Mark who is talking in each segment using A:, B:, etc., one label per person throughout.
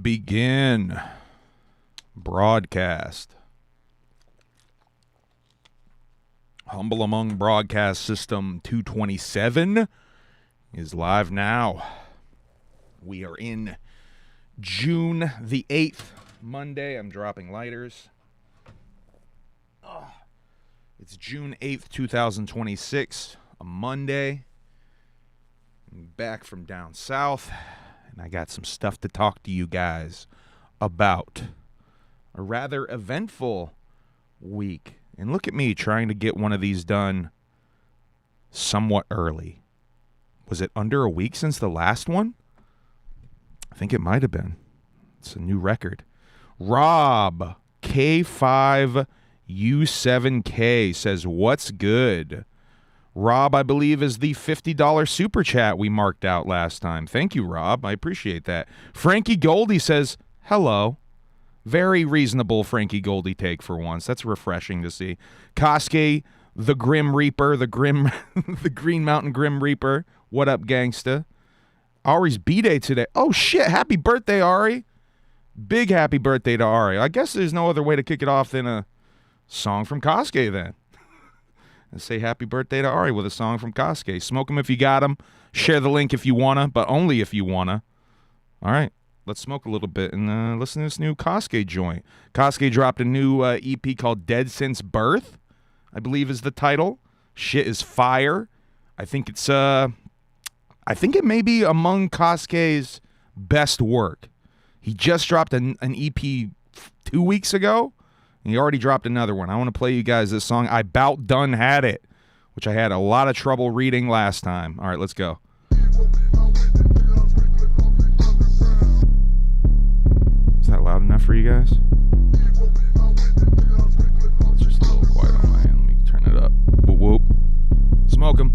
A: Begin broadcast. Humble Among Broadcast System 227 is live now. We are in June the 8th, Monday. I'm dropping lighters. It's June 8th, 2026, a Monday. I'm back from down south, and I got some stuff to talk to you guys about. A rather eventful week. And look at me trying to get one of these done somewhat early. Was it under a week since the last one? I think it might have been. It's a new record. Rob K5U7K says, what's good? Rob, I believe, is the $50 super chat we marked out last time. Thank you, Rob. I appreciate that. Frankie Goldie says, hello. Very reasonable Frankie Goldie take for once. That's refreshing to see. Kosuke, the Grim Reaper, the Green Mountain Grim Reaper. What up, gangsta? Ari's B-Day today. Oh, shit. Happy birthday, Ari. Big happy birthday to Ari. I guess there's no other way to kick it off than a song from Kosuke then. And say happy birthday to Ari with a song from Kosuke. Smoke him if you got him. Share the link if you wanna, but only if you wanna. All right. Let's smoke a little bit and listen to this new Kosuke joint. Kosuke dropped a new EP called Dead Since Birth, I believe is the title. Shit is fire. I think it may be among Kosuke's best work. He just dropped an EP 2 weeks ago, and he already dropped another one. I want to play you guys this song, I Bout Done Had It, which I had a lot of trouble reading last time. All right, let's go. Is that loud enough for you guys? It's just a little quiet on my end. Let me turn it up. Whoop, whoop. Smoke 'em.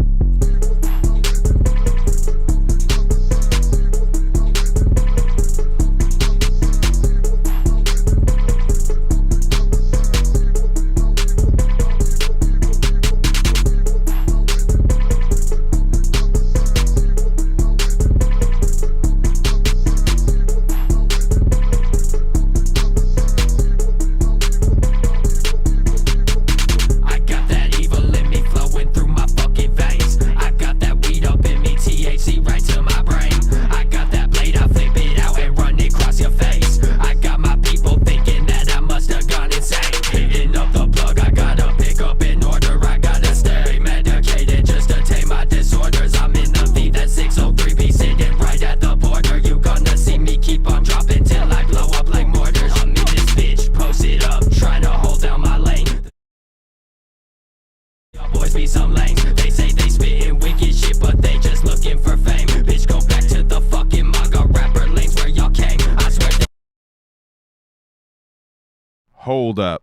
A: Hold up.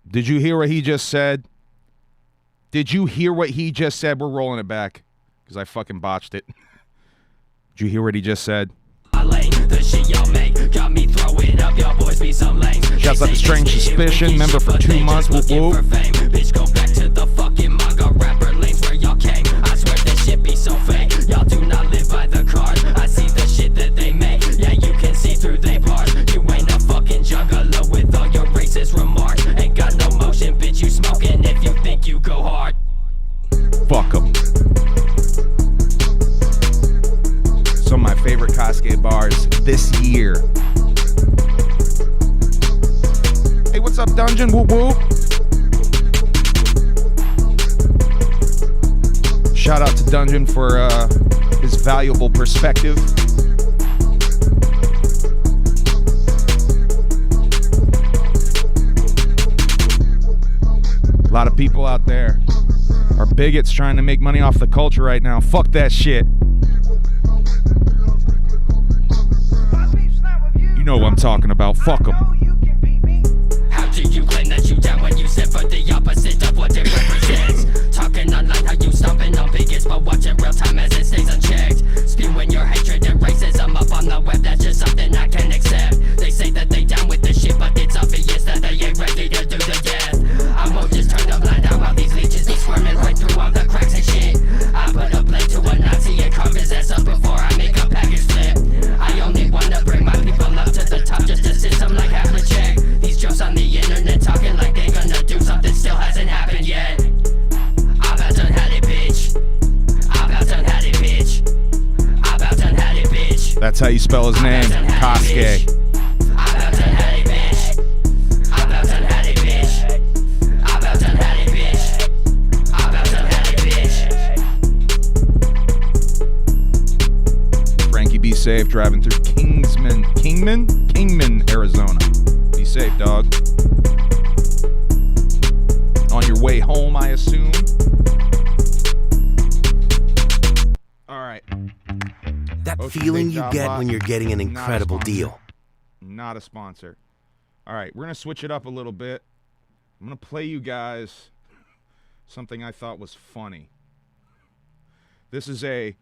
A: Did you hear what he just said? Did you hear what he just said? We're rolling it back because I fucking botched it. Did you hear what he just said? Shouts out to Strange Suspicion, member for 2 months. Whoop whoop. Bitch, go back to the fucking manga rapper lanes where y'all came. I swear this shit be so fake. Y'all do not live by the cards. I see the shit that they make. Yeah, you can see through they parts. You ain't a fucking juggalo with all your racist remarks. Ain't got no motion, bitch, you smoking if you think you go hard. Fuck 'em. Some of my favorite Kosuke bars this year. Hey, what's up, Dungeon? Whoop whoop. Shout out to Dungeon for his valuable perspective. A lot of people out there are bigots trying to make money off the culture right now. Fuck that shit. You know what I'm talking about. Fuck them. How do you claim that you down when you said for the opposite of what it represents? Talking online how you stomping on bigots, but watching real time as it stays unchecked. Spewing your hatred and racism up on the web, that's just something I can't accept. They say that they down with the shit, but it's obvious that they ain't ready to do the death. I won't just turn a blind eye while these leeches be squirming right through all the cracks and shit. I put a blade to a Nazi and carve his ass up before I make a package flip. I only wanna bring my people up to the top. That's how you spell his name, Kosuke. Frankie, be safe driving through Kingman, Arizona. Be safe, dog. On your way home, I assume. All right.
B: That feeling you get when you're getting an incredible deal.
A: Not a sponsor. All right, we're going to switch it up a little bit. I'm going to play you guys something I thought was funny. This is a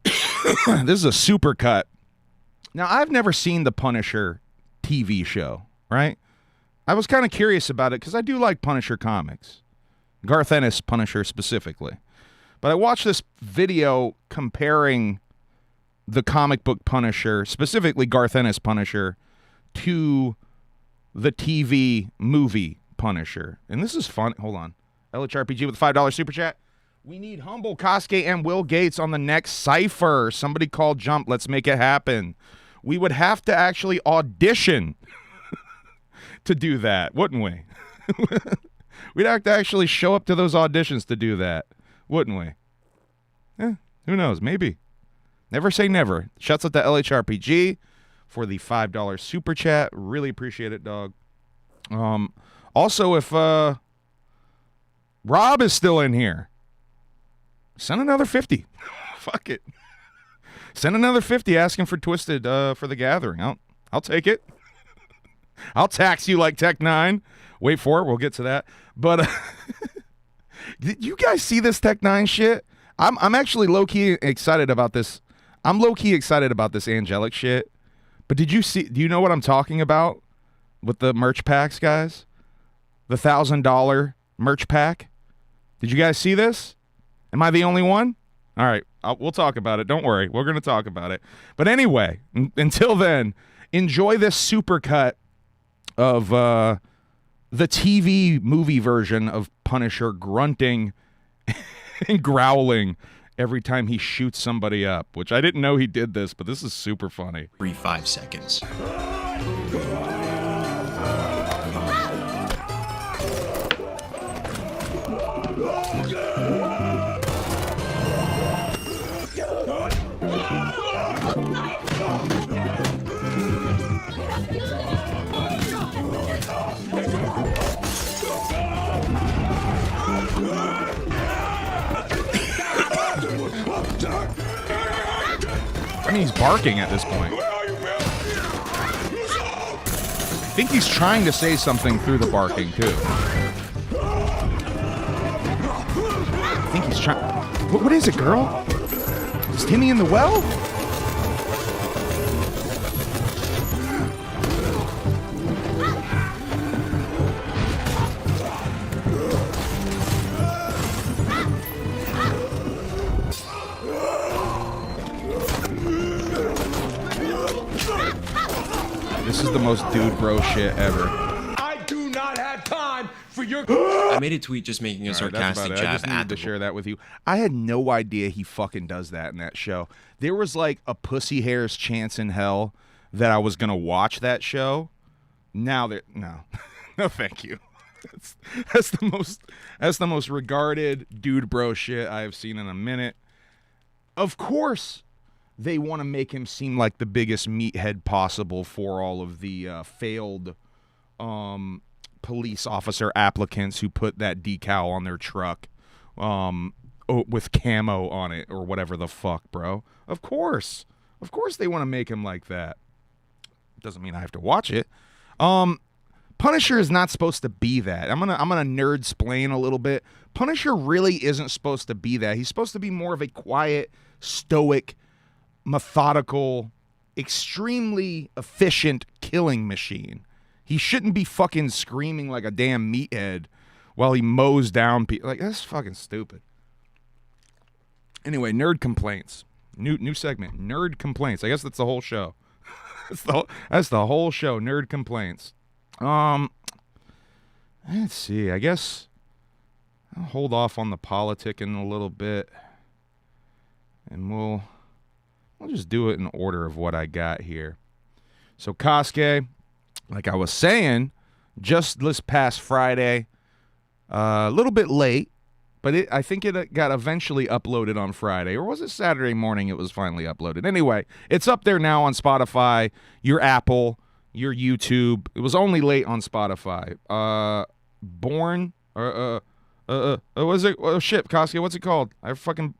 A: supercut. Now, I've never seen the Punisher TV show, right? I was kind of curious about it because I do like Punisher comics. Garth Ennis Punisher specifically. But I watched this video comparing the comic book Punisher, specifically Garth Ennis Punisher, to the TV movie Punisher. And this is fun. Hold on. LHRPG with a $5 super chat. We need Humble, Kosuke, and Will Gates on the next Cypher. Somebody call Jump. Let's make it happen. We would have to actually audition to do that, wouldn't we? We'd have to actually show up to those auditions to do that, wouldn't we? Who knows? Maybe. Never say never. Shouts out to LHRPG for the $5 super chat. Really appreciate it, dog. Also, if Rob is still in here, send another 50. Fuck it. Send another 50 asking for Twisted for the Gathering. I'll take it. I'll tax you like Tech 9. Wait for it. We'll get to that. But did you guys see this Tech 9 shit? I'm actually low-key excited about this. I'm low-key excited about this angelic shit. But do you know what I'm talking about with the merch packs, guys? The $1,000 merch pack? Did you guys see this? Am I the only one? All right, we'll talk about it. Don't worry. We're going to talk about it. But anyway, until then, enjoy this supercut of the TV movie version of Punisher grunting and growling every time he shoots somebody up, which I didn't know he did this, but this is super funny.
C: Every 5 seconds.
A: I mean, he's barking at this point. I think he's trying to say something through the barking, too. I think he's trying... What is it, girl? Is Timmy in the well? This is the most dude bro shit ever.
D: I do not have time for your...
C: I made a tweet just making a sarcastic jab
A: I just needed to share that with you. I had no idea he fucking does that in that show. There was like a pussy hair's chance in hell that I was gonna watch that show. Now that no, no, thank you. That's the most regarded dude bro shit I have seen in a minute. Of course, they want to make him seem like the biggest meathead possible for all of the failed police officer applicants who put that decal on their truck with camo on it or whatever the fuck, bro. Of course they want to make him like that. Doesn't mean I have to watch it. Punisher is not supposed to be that. I'm gonna nerd-splain a little bit. Punisher really isn't supposed to be that. He's supposed to be more of a quiet, stoic, methodical, extremely efficient killing machine. He shouldn't be fucking screaming like a damn meathead while he mows down people. Like, that's fucking stupid. Anyway, nerd complaints. New segment. Nerd complaints. I guess that's the whole show. That's the whole show. Nerd complaints. Let's see. I guess I'll hold off on the politicking a little bit, and we'll just do it in order of what I got here. So Kosuke, like I was saying, just this past Friday, a little bit late, but I think it got eventually uploaded on Friday. Or was it Saturday morning it was finally uploaded? Anyway, it's up there now on Spotify, your Apple, your YouTube. It was only late on Spotify. Born, what was it? Oh, shit, Kosuke, what's it called? I fucking...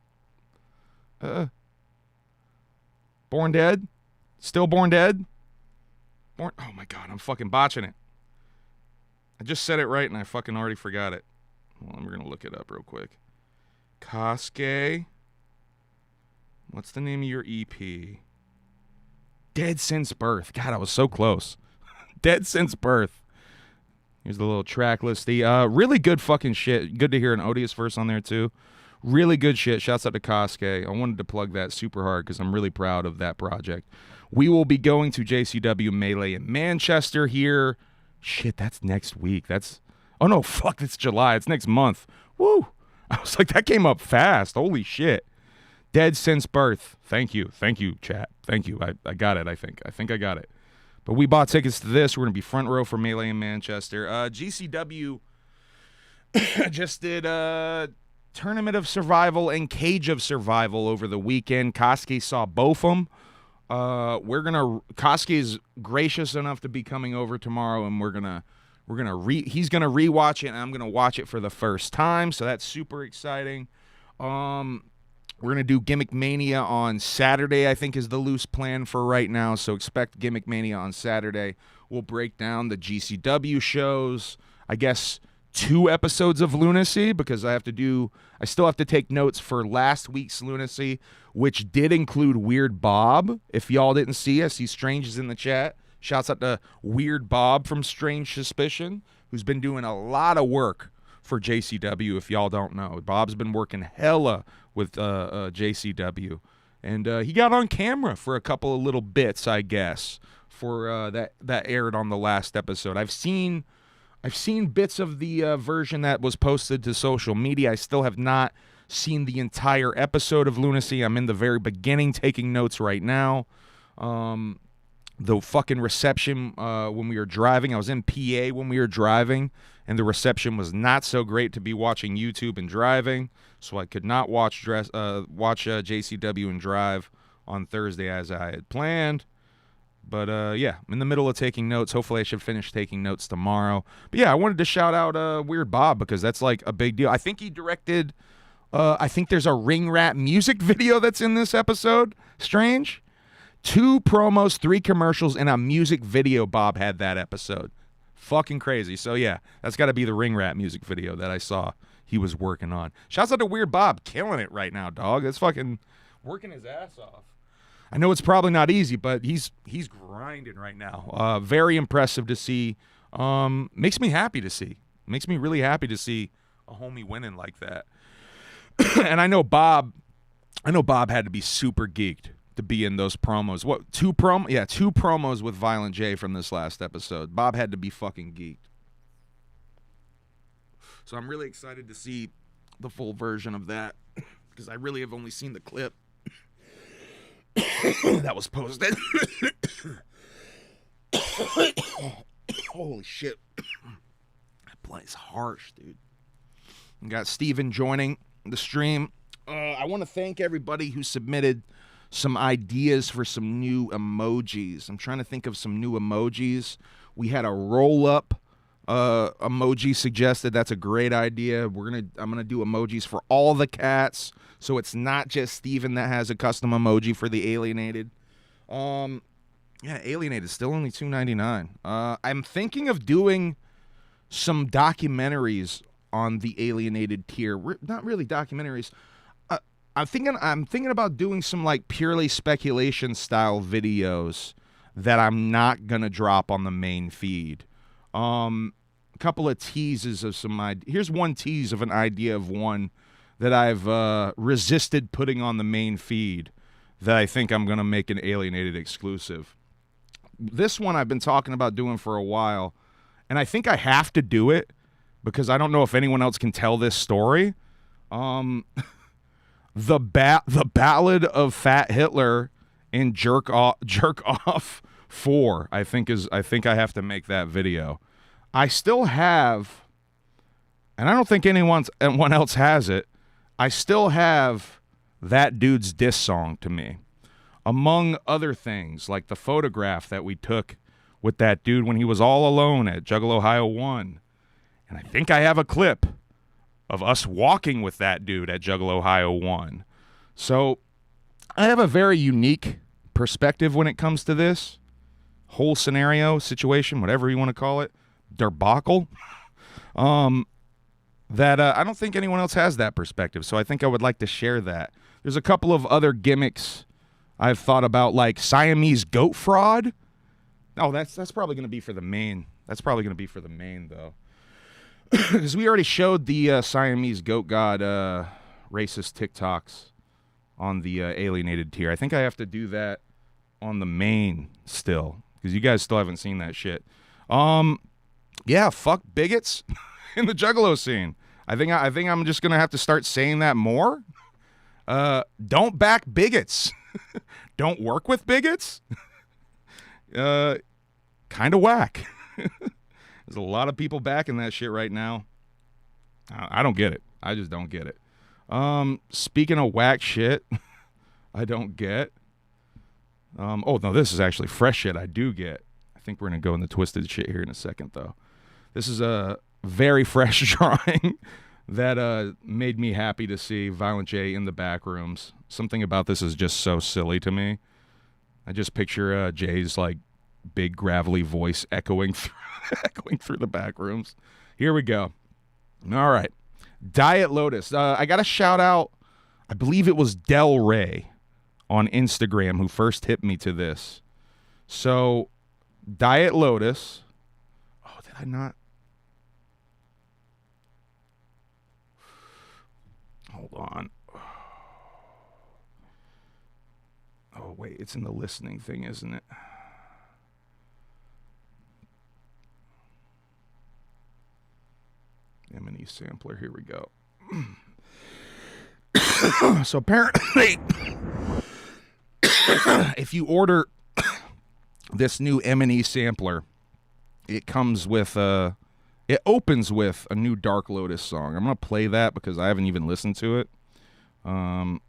A: Born Dead? Still Born Dead? Oh my God, I'm fucking botching it. I just said it right and I fucking already forgot it. Well, I'm going to look it up real quick. Kosuke. What's the name of your EP? Dead Since Birth. God, I was so close. Dead Since Birth. Here's the little track listy. Really good fucking shit. Good to hear an Odious verse on there too. Really good shit. Shouts out to Kosuke. I wanted to plug that super hard because I'm really proud of that project. We will be going to JCW Melee in Manchester here. Shit, that's next week. Oh no, fuck, it's July. It's next month. Woo! I was like, that came up fast. Holy shit. Dead Since Birth. Thank you, chat. Thank you. I got it, I think. I think I got it. But we bought tickets to this. We're going to be front row for Melee in Manchester. GCW just did Tournament of Survival and Cage of Survival over the weekend. Kosuke saw both of them. Kosuke is gracious enough to be coming over tomorrow, and he's gonna rewatch it, and I'm gonna watch it for the first time, so that's super exciting. We're gonna do Gimmick Mania on Saturday, I think is the loose plan for right now, so expect Gimmick Mania on Saturday. We'll break down the GCW shows, I guess 2 episodes of Lunacy, because I still have to take notes for last week's Lunacy, which did include Weird Bob. If y'all didn't see us, he's Strange is in the chat. Shouts out to Weird Bob from Strange Suspicion, who's been doing a lot of work for JCW, if y'all don't know. Bob's been working hella with JCW. And he got on camera for a couple of little bits, I guess, for that aired on the last episode. I've seen bits of the version that was posted to social media. I still have not seen the entire episode of Lunacy. I'm in the very beginning taking notes right now. The fucking reception when we were driving, I was in PA when we were driving, and the reception was not so great to be watching YouTube and driving, so I could not watch JCW and drive on Thursday as I had planned. But, yeah, I'm in the middle of taking notes. Hopefully I should finish taking notes tomorrow. But, yeah, I wanted to shout out Weird Bob because that's, like, a big deal. I think he directed, I think there's a Ring Rat music video that's in this episode. Strange. 2 promos, 3 commercials, and a music video Bob had that episode. Fucking crazy. So, yeah, that's got to be the Ring Rat music video that I saw he was working on. Shouts out to Weird Bob. Killing it right now, dog. It's fucking working his ass off. I know it's probably not easy, but he's grinding right now. Very impressive to see. Makes me happy to see. Makes me really happy to see a homie winning like that. And I know Bob had to be super geeked to be in those promos. What, 2 promos with Violent J from this last episode. Bob had to be fucking geeked. So I'm really excited to see the full version of that because I really have only seen the clip that was posted. Holy shit. That play's harsh, dude. We got Steven joining the stream. I want to thank everybody who submitted some ideas for some new emojis. I'm trying to think of some new emojis. We had a roll-up emoji suggested. That's a great idea. I'm gonna do emojis for all the cats, so it's not just Steven that has a custom emoji for the Alienated. Yeah, Alienated still only $2.99. I'm thinking of doing some documentaries on the Alienated tier. Not really documentaries. I'm thinking about doing some like purely speculation style videos that I'm not gonna drop on the main feed. A couple of teases of some ideas. Here's one tease of an idea of one that I've resisted putting on the main feed that I think I'm gonna make an Alienated exclusive. This one I've been talking about doing for a while, and I think I have to do it because I don't know if anyone else can tell this story. The Ballad of Fat Hitler in Jerk Off 4. I think I have to make that video. I still have, and I don't think anyone else has it, I still have that dude's diss song to me. Among other things, like the photograph that we took with that dude when he was all alone at Juggalo Ohio 1. And I think I have a clip of us walking with that dude at Juggalo Ohio 1. So I have a very unique perspective when it comes to this whole scenario, situation, whatever you want to call it, debacle, that I don't think anyone else has that perspective. So I think I would like to share that. There's a couple of other gimmicks I've thought about, like Siamese goat fraud. Oh, that's probably going to be for the main. That's probably going to be for the main, though. Because we already showed the Siamese goat god racist TikToks on the Alienated tier. I think I have to do that on the main still, because you guys still haven't seen that shit. Yeah, fuck bigots in the Juggalo scene. I think I'm just gonna have to start saying that more. Don't back bigots. Don't work with bigots. Kind of whack. There's a lot of people backing that shit right now. I don't get it. I just don't get it. Speaking of whack shit, I don't get. Oh, no, this is actually fresh shit I do get. I think we're going to go in the twisted shit here in a second, though. This is a very fresh drawing that made me happy to see Violent J in the back rooms. Something about this is just so silly to me. I just picture Jay's, like, big gravelly voice echoing through the back rooms. Here we go. All right. Diet Lotus. I got a shout out. I believe it was Del Rey on Instagram who first hit me to this. So, Diet Lotus. Oh, did I not? Hold on. Oh, wait. It's in the listening thing, isn't it? M&E sampler. Here we go. So apparently, if you order this new M&E sampler, it comes with it opens with a new Dark Lotus song. I'm gonna play that because I haven't even listened to it. But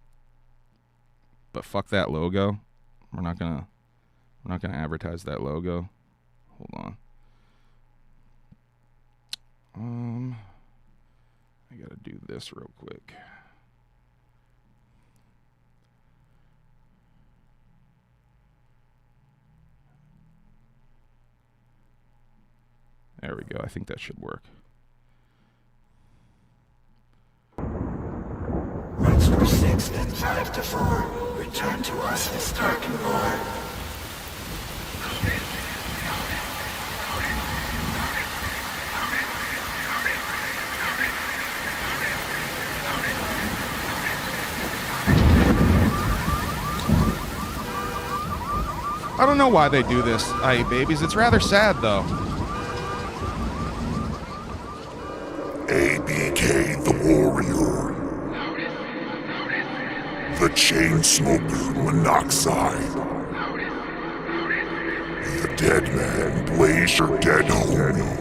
A: fuck that logo. We're not gonna advertise that logo. Hold on. I gotta do this real quick. There we go. I think that should work.
E: Once we're 6, then 5 to 4. Return to us and start more.
A: I don't know why they do this, I babies. It's rather sad, though.
F: ABK the Warrior. The Chainsmoker Monoxide. The Dead Man Blaze Your Dead Homie.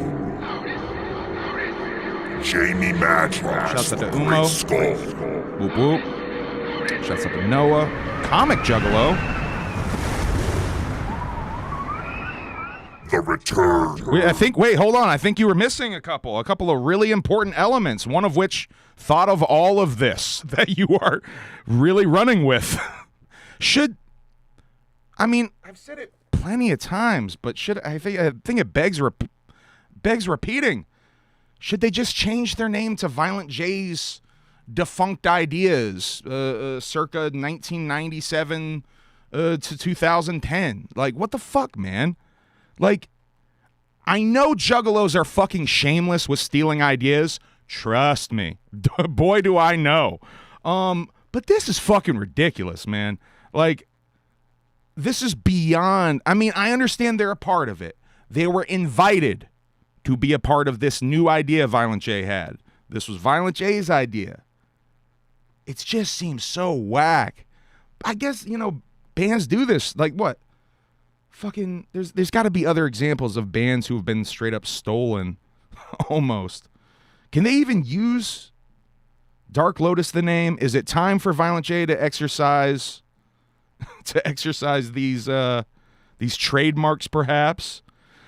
F: Jamie Madras.
A: Shouts out to
F: the
A: Umo.
F: Great Skull.
A: Whoop whoop. Shouts out to Noah. Comic Juggalo.
F: The Return.
A: Wait, hold on. I think you were missing a couple of really important elements, one of which thought of all of this that you are really running with. I've said it plenty of times, but I think it begs repeating. Should they just change their name to Violent J's Defunct Ideas, circa 1997 to 2010? Like, what the fuck, man? Like, I know Juggalos are fucking shameless with stealing ideas. Trust me. Boy, do I know. But this is fucking ridiculous, man. Like, this is beyond... I mean, I understand they're a part of it. They were invited to be a part of this new idea Violent J had. This was Violent J's idea. It just seems so whack. I guess, bands do this. Like what? Fucking there's got to be other examples of bands who have been straight up stolen almost. Can they even use Dark Lotus the name? Is it time for Violent J to exercise these trademarks perhaps?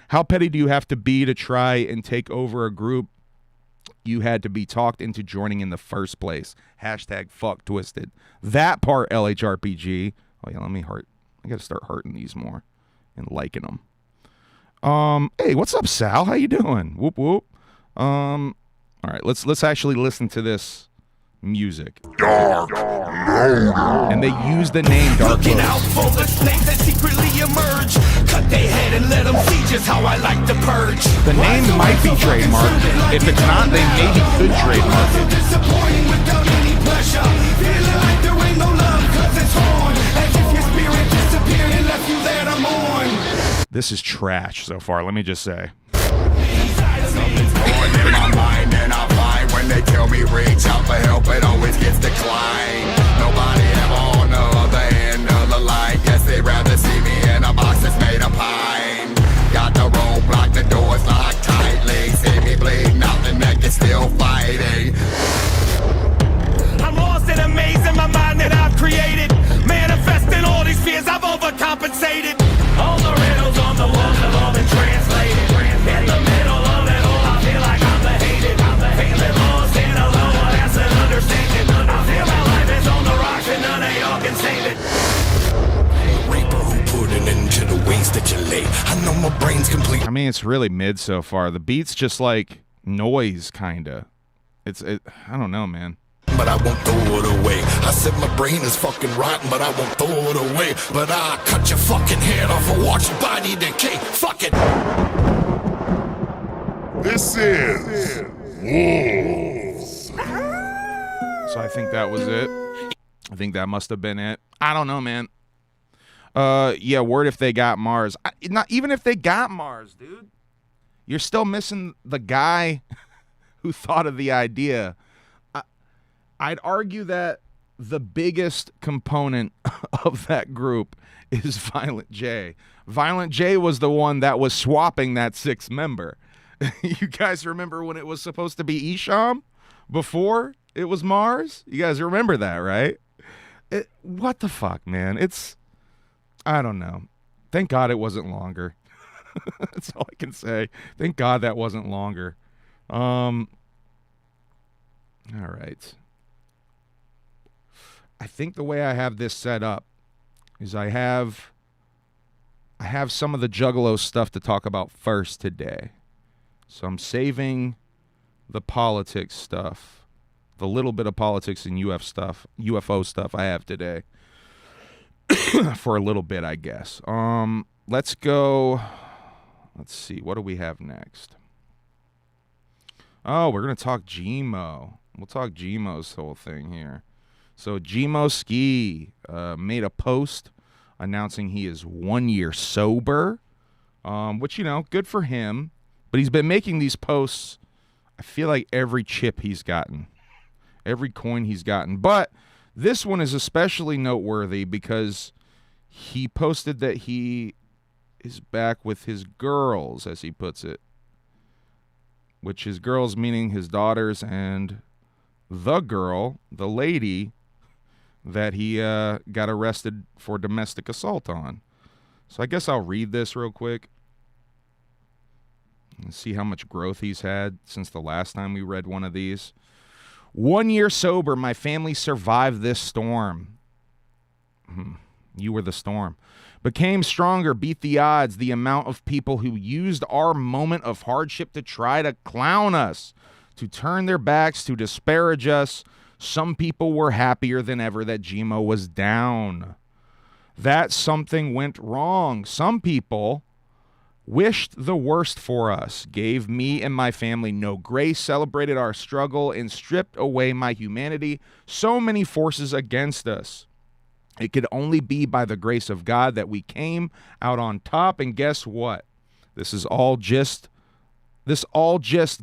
A: How petty do you have to be to try and take over a group you had to be talked into joining in the first place? Hashtag fuck twisted. That part, LHRPG. Oh yeah, let me heart. I gotta start hearting these more and liking them. Hey, what's up, Sal? How you doing? Whoop whoop. All right, let's actually listen to this music.
F: Dark Lotus.
A: And they use the name Dark
G: Looking
A: Lotus.
G: out for the snakes that secretly emerge. Cut their head and let them see just how I like to purge.
A: The name might be trademarked. If it's not, they maybe could trademark it.
G: Disappointing without any pressure. Feeling like there ain't no love cause it's on. As if your spirit disappeared and left you there to mourn.
A: This is trash so far, let me just say.
F: Something's going in my mind and I find when they tell me reach out for help, it always gets declined. Nobody ever on the other end of the line. Guess they'd rather see me in a box that's made of pine. Got the rope locked, the doors locked tightly. See me bleeding out, the neck is still fighting.
G: I'm lost in a maze in my mind that I've created. Manifesting all these fears I've overcompensated. All the riddles on the walls have all been translated. In the middle of it all, I feel like I'm the hated. Feeling lost and alone, well, that's an understatement. I feel my life is on the rocks and none of y'all can save it. Reaper who put an end to the waste that you lay. I know my brain's complete.
A: I mean, it's really mid so far. The beat's just like noise, kinda. I don't know, man.
G: But I won't throw it away. I said my brain is fucking rotten, but I won't throw it away. But I'll cut your fucking head off and watch your body decay. Fuck it.
F: This is Wolves.
A: So I think that was it. I think that must have been it. I don't know, man. Yeah, word if they got Mars. Not even if they got Mars, dude. You're still missing the guy who thought of the idea. I'd argue that the biggest component of that group is Violent J. Violent J was the one that was swapping that sixth member. You guys remember when it was supposed to be Isham before it was Mars? You guys remember that, right? What the fuck, man? I don't know. Thank God it wasn't longer. That's all I can say. Thank God that wasn't longer. All right. I think the way I have this set up is I have some of the Juggalo stuff to talk about first today. So I'm saving the politics stuff, the little bit of politics and UFO stuff I have today for a little bit, I guess. Let's go. Let's see. What do we have next? Oh, we're going to talk Gmo. We'll talk Gmo's whole thing here. So Gmo Ski made a post announcing he is 1 year sober, which, good for him. But he's been making these posts, I feel like every chip he's gotten, every coin he's gotten. But this one is especially noteworthy because he posted that he is back with his girls, as he puts it, which his girls meaning his daughters and the girl, the lady, that he got arrested for domestic assault on. So I guess I'll read this real quick and see how much growth he's had since the last time we read one of these. 1 year sober, my family survived this storm. You were the storm. Became stronger, beat the odds, the amount of people who used our moment of hardship to try to clown us, to turn their backs, to disparage us. Some people were happier than ever that Gmo was down. That something went wrong. Some people wished the worst for us, gave me and my family no grace, celebrated our struggle, and stripped away my humanity. So many forces against us. It could only be by the grace of God that we came out on top. And guess what? This all just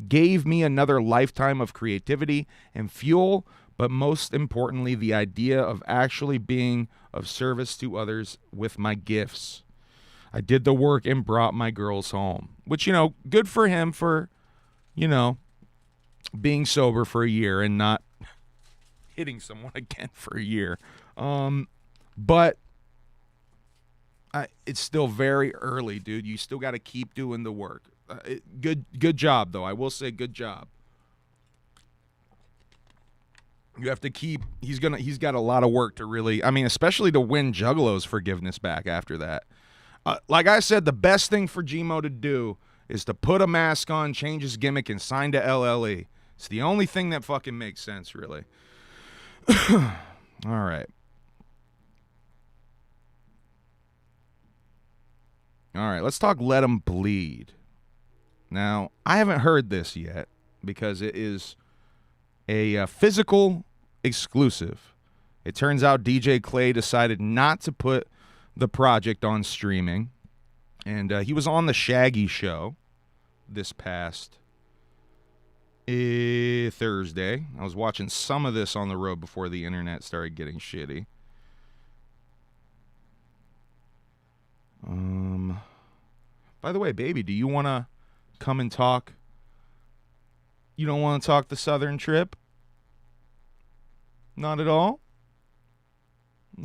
A: gave me another lifetime of creativity and fuel. but most importantly, the idea of actually being of service to others with my gifts. I did the work and brought my girls home, which, you know, good for him for, you know, being sober for a year and not hitting someone again for a year. But it's still very early, dude. You still got to keep doing the work. Good job, though. I will say good job. You have to keep. He's got a lot of work to really. I mean, especially to win Juggalo's forgiveness back after that. Like I said, the best thing for Gmo to do is to put a mask on, change his gimmick, and sign to LLE. It's the only thing that fucking makes sense, really. All right. All right, let's talk Let 'Em Bleed. Now, I haven't heard this yet because it is a physical exclusive. It turns out DJ Clay decided not to put the project on streaming, and he was on the Shaggy Show this past Thursday. I was watching some of this on the road before the internet started getting shitty. By the way, baby, do you want to come and talk? You don't want to talk the Southern trip? Not at all?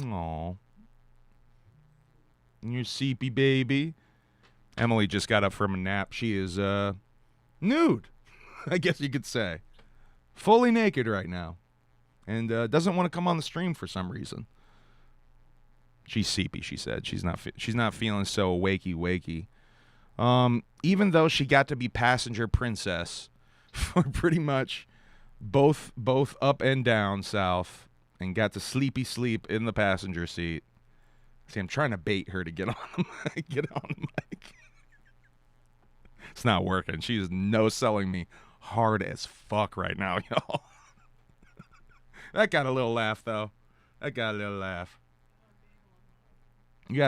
A: Aw. You're seepy, baby. Emily just got up from a nap. She is nude, I guess you could say. Fully naked right now. And doesn't want to come on the stream for some reason. She's seepy, she said. She's not feeling so wakey. Even though she got to be passenger princess for pretty much both up and down south and got to sleepy sleep in the passenger seat. See, I'm trying to bait her to get on the mic. It's not working. She is no-selling me hard as fuck right now, y'all. That got a little laugh, though. You got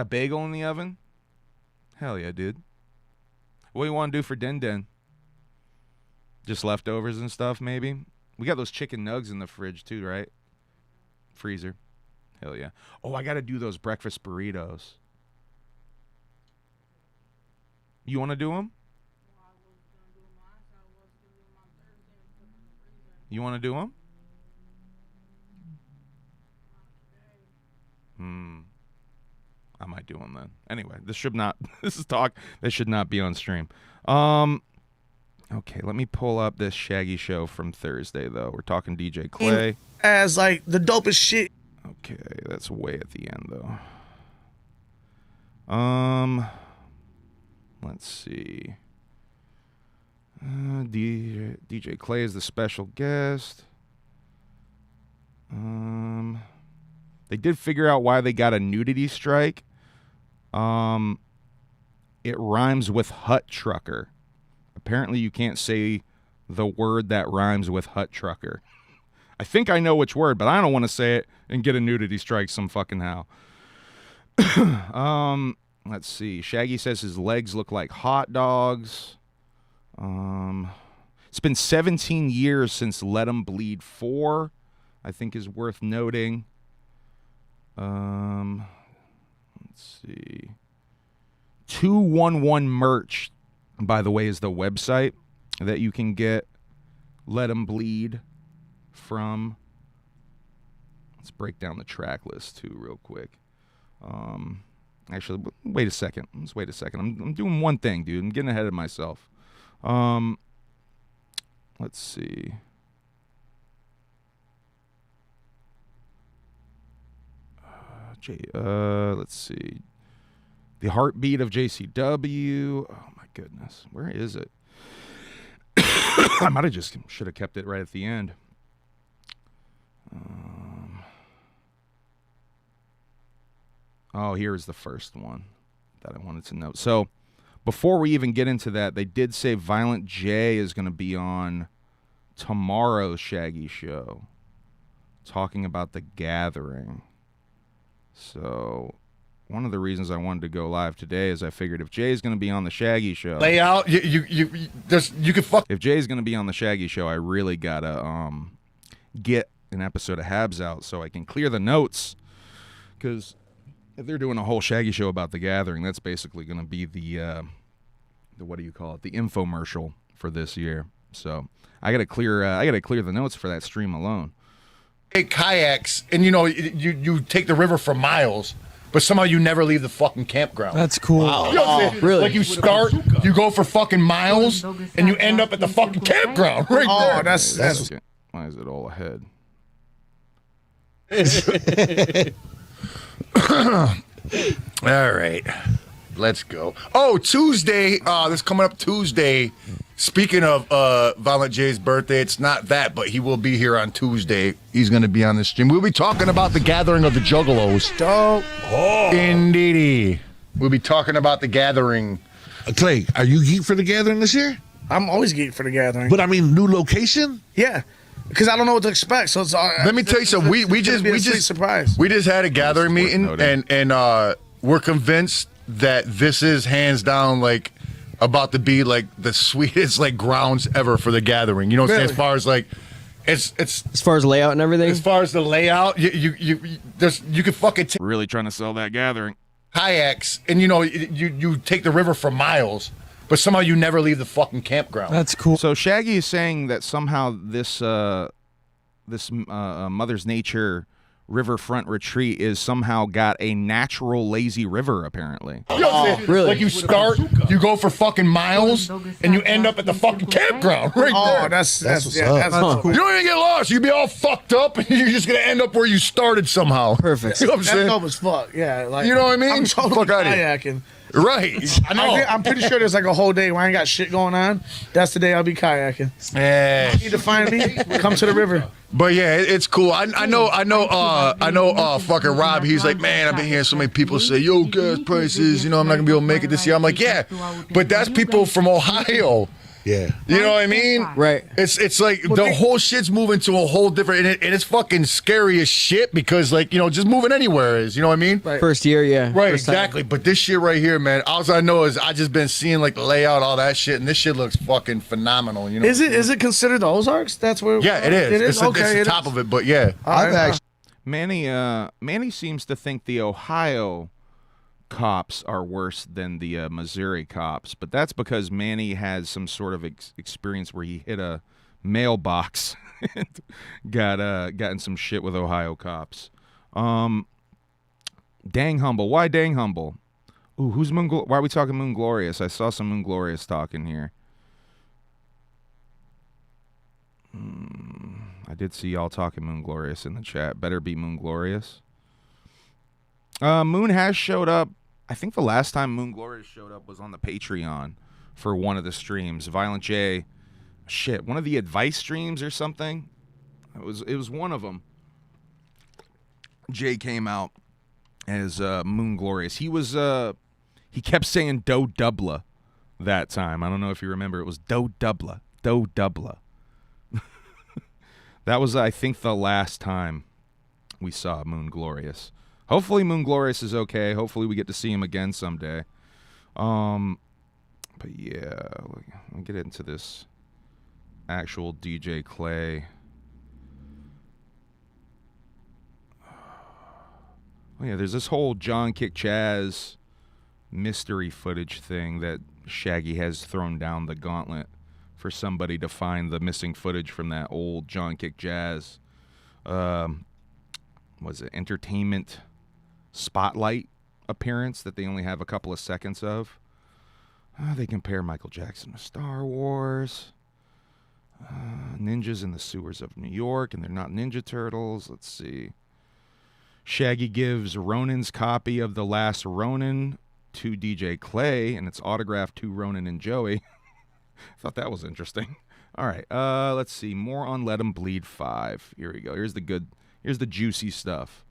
A: a bagel in the oven? Hell yeah, dude. What do you want to do for Din Din? Just leftovers and stuff, maybe? We got those chicken nugs in the fridge, too, right? Freezer. Hell yeah. Oh, I got to do those breakfast burritos. You want to do them? You want to do them? I might do them then. Anyway, this should not be on stream. Okay, let me pull up this Shaggy Show from Thursday, though. We're talking DJ Clay.
H: As like the dopest shit.
A: Okay, that's way at the end, though. Let's see. DJ Clay is the special guest. They did figure out why they got a nudity strike. It rhymes with hut trucker. Apparently you can't say the word that rhymes with hut trucker. I think I know which word, but I don't want to say it and get a nudity strike some fucking how. Let's see. Shaggy says his legs look like hot dogs. It's been 17 years since Let 'Em Bleed 4, I think is worth noting. Let's see. 211 merch, by the way, is the website that you can get Let 'Em Bleed from. Let's break down the track list too real quick. Actually, wait a second. Let's wait a second. I'm doing one thing, dude. I'm getting ahead of myself. Let's see. Let's see. The Heartbeat of JCW. Oh my goodness, where is it? I might have just should have kept it right at the end. Oh, here's the first one that I wanted to note. So, before we even get into that, they did say Violent J is going to be on tomorrow's Shaggy Show, talking about The Gathering. So, one of the reasons I wanted to go live today is I figured if Jay's going to be on the Shaggy Show,
H: Lay out. You can fuck.
A: if Jay's going to be on the Shaggy Show, I really gotta get an episode of Habs out so I can clear the notes, because if they're doing a whole Shaggy show about the Gathering, that's basically going to be the what do you call it? The infomercial for this year. So I got to clear the notes for that stream alone.
H: Kayaks, and you take the river for miles, but somehow you never leave the fucking campground.
I: That's cool.
H: Wow. You know what I'm saying?
I: Really?
H: Like you go for fucking miles, and you end up at the fucking campground right there.
B: That's
A: Why is it all ahead?
H: All right, let's go. Oh, Tuesday. This coming up Tuesday. Speaking of Violent J's birthday, it's not that, but he will be here on Tuesday. He's going to be on the stream. We'll be talking about the gathering of the Juggalos.
B: dope.
H: Indeedy. We'll be talking about the gathering.
J: Clay, are you geek for the Gathering this year?
B: I'm always geek for the Gathering.
J: But I mean, new location?
B: Yeah, because I don't know what to expect. So it's
H: Let me tell you something. We just
B: surprise.
H: We just had a gathering meeting,
A: noting.
H: and we're convinced that this is hands down like about to be like the sweetest like grounds ever for the gathering. You know what I'm saying?
B: Really?
H: As far as like it's
I: As far as layout and everything?
H: as far as the layout, you can fucking take
A: Really trying to sell that Gathering.
H: kayaks, and you take the river for miles, but somehow you never leave the fucking campground.
I: That's cool.
A: So Shaggy is saying that somehow this Mother's Nature riverfront retreat is somehow got a natural lazy river, apparently.
H: You know what I'm saying?
I: Really?
H: Like you go for fucking miles, and you end up at the fucking campground right there.
B: That's
J: what's
B: yeah,
J: up.
B: that's
I: Huh.
B: dope.
H: You don't even get lost. You can be all fucked up, and you're just gonna end up where you started somehow.
I: Perfect.
H: You know what I'm
B: That's
H: saying?
B: dope as fuck. Yeah, like
H: You know what I mean?
B: I'm totally
H: Fuck outta here.
B: kayaking.
H: Right. I know.
B: I'm pretty sure there's like a whole day where I ain't got shit going on. That's the day I'll be kayaking.
H: Yeah.
B: You need to find me? Come to the river.
H: But yeah, it's cool. I know. Fucking Rob. He's like, man, I've been hearing so many people say, "Yo, gas prices. I'm not gonna be able to make it this year." I'm like, yeah, but that's people from Ohio.
J: Yeah.
H: You know what I mean?
I: Right.
H: It's like the whole shit's moving to a whole different, and it's fucking scary as shit because just moving anywhere is, you know what I mean?
B: Right.
I: First year, yeah.
H: Right,
I: First time.
H: exactly. But this shit right here, man, all I know is I just been seeing like the layout, all that shit, and this shit looks fucking phenomenal. You know?
B: Is it considered the Ozarks? That's where.
H: Yeah, it is.
B: It is.
H: It's
B: Okay.
H: the top of it, but yeah.
J: I've actually.
A: Manny seems to think the Ohio cops are worse than the Missouri cops, but that's because Manny has some sort of experience where he hit a mailbox and gotten some shit with Ohio cops. Dang Humble. Why Dang Humble? Ooh, who's why are we talking Moon Glorious? I saw some Moon Glorious talk in here. I did see y'all talking Moon Glorious in the chat. Better be Moon Glorious. Moon has showed up. I think the last time Moon Glorious showed up was on the Patreon for one of the streams. Violent J, one of the advice streams or something. It was one of them. Jay came out as Moon Glorious. He kept saying Do Dubla that time. I don't know if you remember. It was Do Dubla. Do Dubla. That was, I think, the last time we saw Moon Glorious. Hopefully Moon Glorious is okay. Hopefully we get to see him again someday. But yeah, let me get into this actual DJ Clay. Oh yeah, there's this whole John Kick Chaz mystery footage thing that Shaggy has thrown down the gauntlet for somebody to find the missing footage from that old John Kick Jazz was it Entertainment Spotlight appearance that they only have a couple of seconds of. They compare Michael Jackson to Star Wars. Ninjas in the sewers of New York, and they're not Ninja Turtles. Let's see. Shaggy gives Ronan's copy of The Last Ronin to DJ Clay, and it's autographed to Ronan and Joey. Thought that was interesting. All right, let's see. More on Let 'Em Bleed 5. Here we go. Here's the juicy stuff.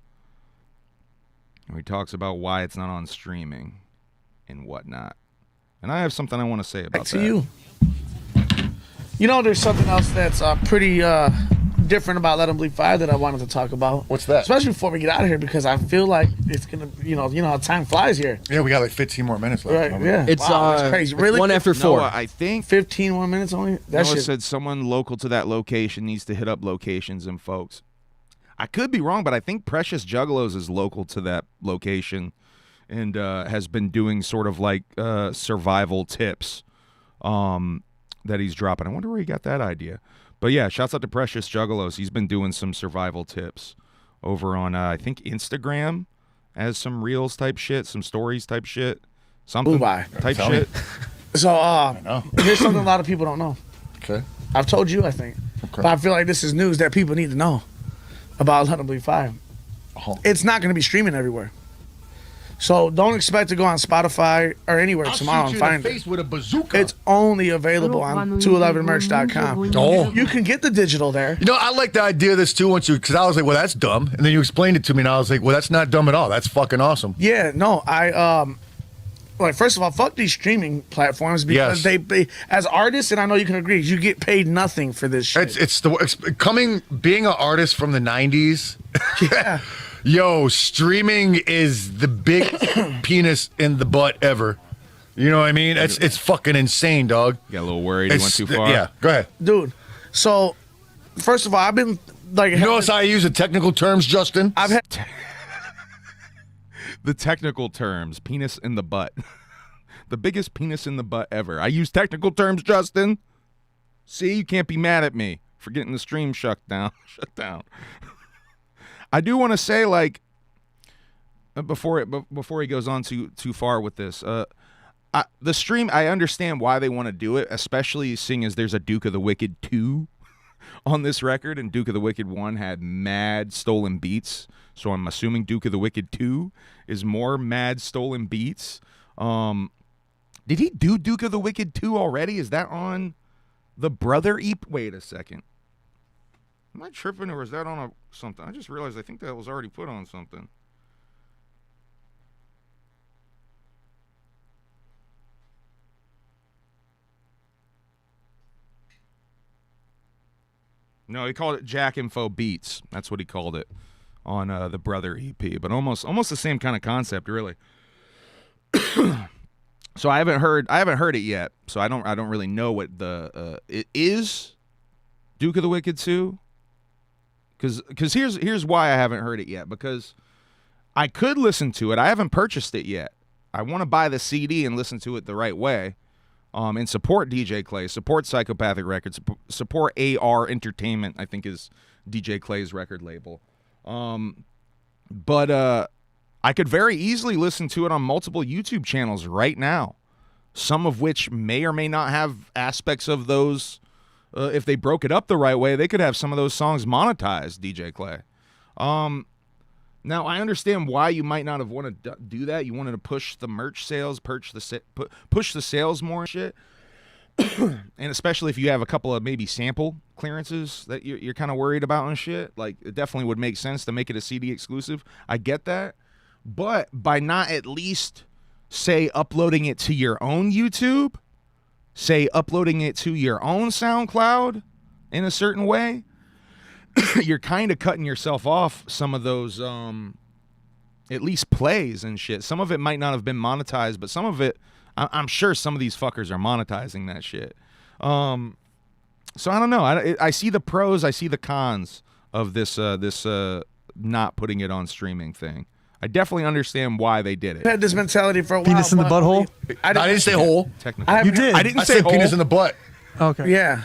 A: Where he talks about why it's not on streaming and whatnot. And I have something I want to say about
B: Back to
A: that.
B: you. There's something else that's pretty different about Let 'Em Bleed 5 that I wanted to talk about.
H: What's that?
B: Especially before we get out of here, because I feel like it's gonna, you know how time flies here.
H: Yeah, we got like 15 more minutes left.
B: Right? Yeah.
I: It's
B: that's crazy. Really?
I: 1 after 4.
A: Noah, I think
B: 15 more minutes only. That
A: Noah
B: shit.
A: said someone local to that location needs to hit up locations and folks. I could be wrong, but I think Precious Juggalos is local to that location and has been doing sort of like survival tips that he's dropping. I wonder where he got that idea. But yeah, shouts out to Precious Juggalos. He's been doing some survival tips over on, I think, Instagram as some reels type shit, some stories type shit, something type shit.
I: So here's something a lot of people don't know.
H: Okay.
I: I've told you, I think.
H: Okay.
I: But I feel like this is news that people need to know about Let 'Em Bleed 5. It's not going to be streaming everywhere. So don't expect to go on Spotify or anywhere tomorrow and find it.
H: With a bazooka.
I: It's only available on 211merch.com.
H: Oh.
I: You can get the digital there.
H: You know, I like the idea of this too because I was like, well, that's dumb. And then you explained it to me and I was like, well, that's not dumb at all. That's fucking awesome.
I: Yeah, no, first of all, fuck these streaming platforms because they, as artists, and I know you can agree, you get paid nothing for this shit.
H: It's being an artist from the 90s.
I: Yeah.
H: Yo, streaming is the biggest penis in the butt ever. You know what I mean? It's fucking insane, dog.
A: Got a little worried he went too far.
H: Yeah, go ahead.
I: Dude, so, first of all, I've been, like...
H: You notice how I use the technical terms, Justin?
I: I've had...
A: The technical terms, penis in the butt. The biggest penis in the butt ever. I use technical terms, Justin. See, you can't be mad at me for getting the stream shut down. I do want to say, like, before he goes on too far with this, the stream, I understand why they want to do it, especially seeing as there's a Duke of the Wicked 2 on this record, and Duke of the Wicked 1 had mad stolen beats, so I'm assuming Duke of the Wicked 2 is more mad stolen beats. Did he do Duke of the Wicked 2 already? Is that on the Brother EP? Wait a second. Am I tripping, or is that on something? I just realized I think that was already put on something. No, he called it Jack Info Beats. That's what he called it on the Brother EP. But almost the same kind of concept, really. So I haven't heard it yet. So I don't really know what the it is. Duke of the Wicked 2. Because here's why I haven't heard it yet. Because I could listen to it. I haven't purchased it yet. I want to buy the CD and listen to it the right way. And support DJ Clay, support Psychopathic Records, support AR Entertainment, I think is DJ Clay's record label. But I could very easily listen to it on multiple YouTube channels right now, some of which may or may not have aspects of those. If they broke it up the right way, they could have some of those songs monetized, DJ Clay. Now, I understand why you might not have wanted to do that. You wanted to push the merch sales, push the sales more and shit. And especially if you have a couple of maybe sample clearances that you're kind of worried about and shit. Like, it definitely would make sense to make it a CD exclusive. I get that. But by not at least, say, uploading it to your own YouTube, say, uploading it to your own SoundCloud in a certain way, you're kind of cutting yourself off some of those at least plays and shit. Some of it might not have been monetized, but some of it, I'm sure some of these fuckers are monetizing that shit. So I don't know. I see the pros, I see the cons of this not putting it on streaming thing. I definitely understand why they did it.
I: I had this mentality for a while.
K: Penis in the butthole?
H: I didn't say hole.
A: Technically.
K: You did.
A: I didn't
H: I
A: say
H: said
A: hole.
H: penis in the butt.
K: Okay.
I: Yeah.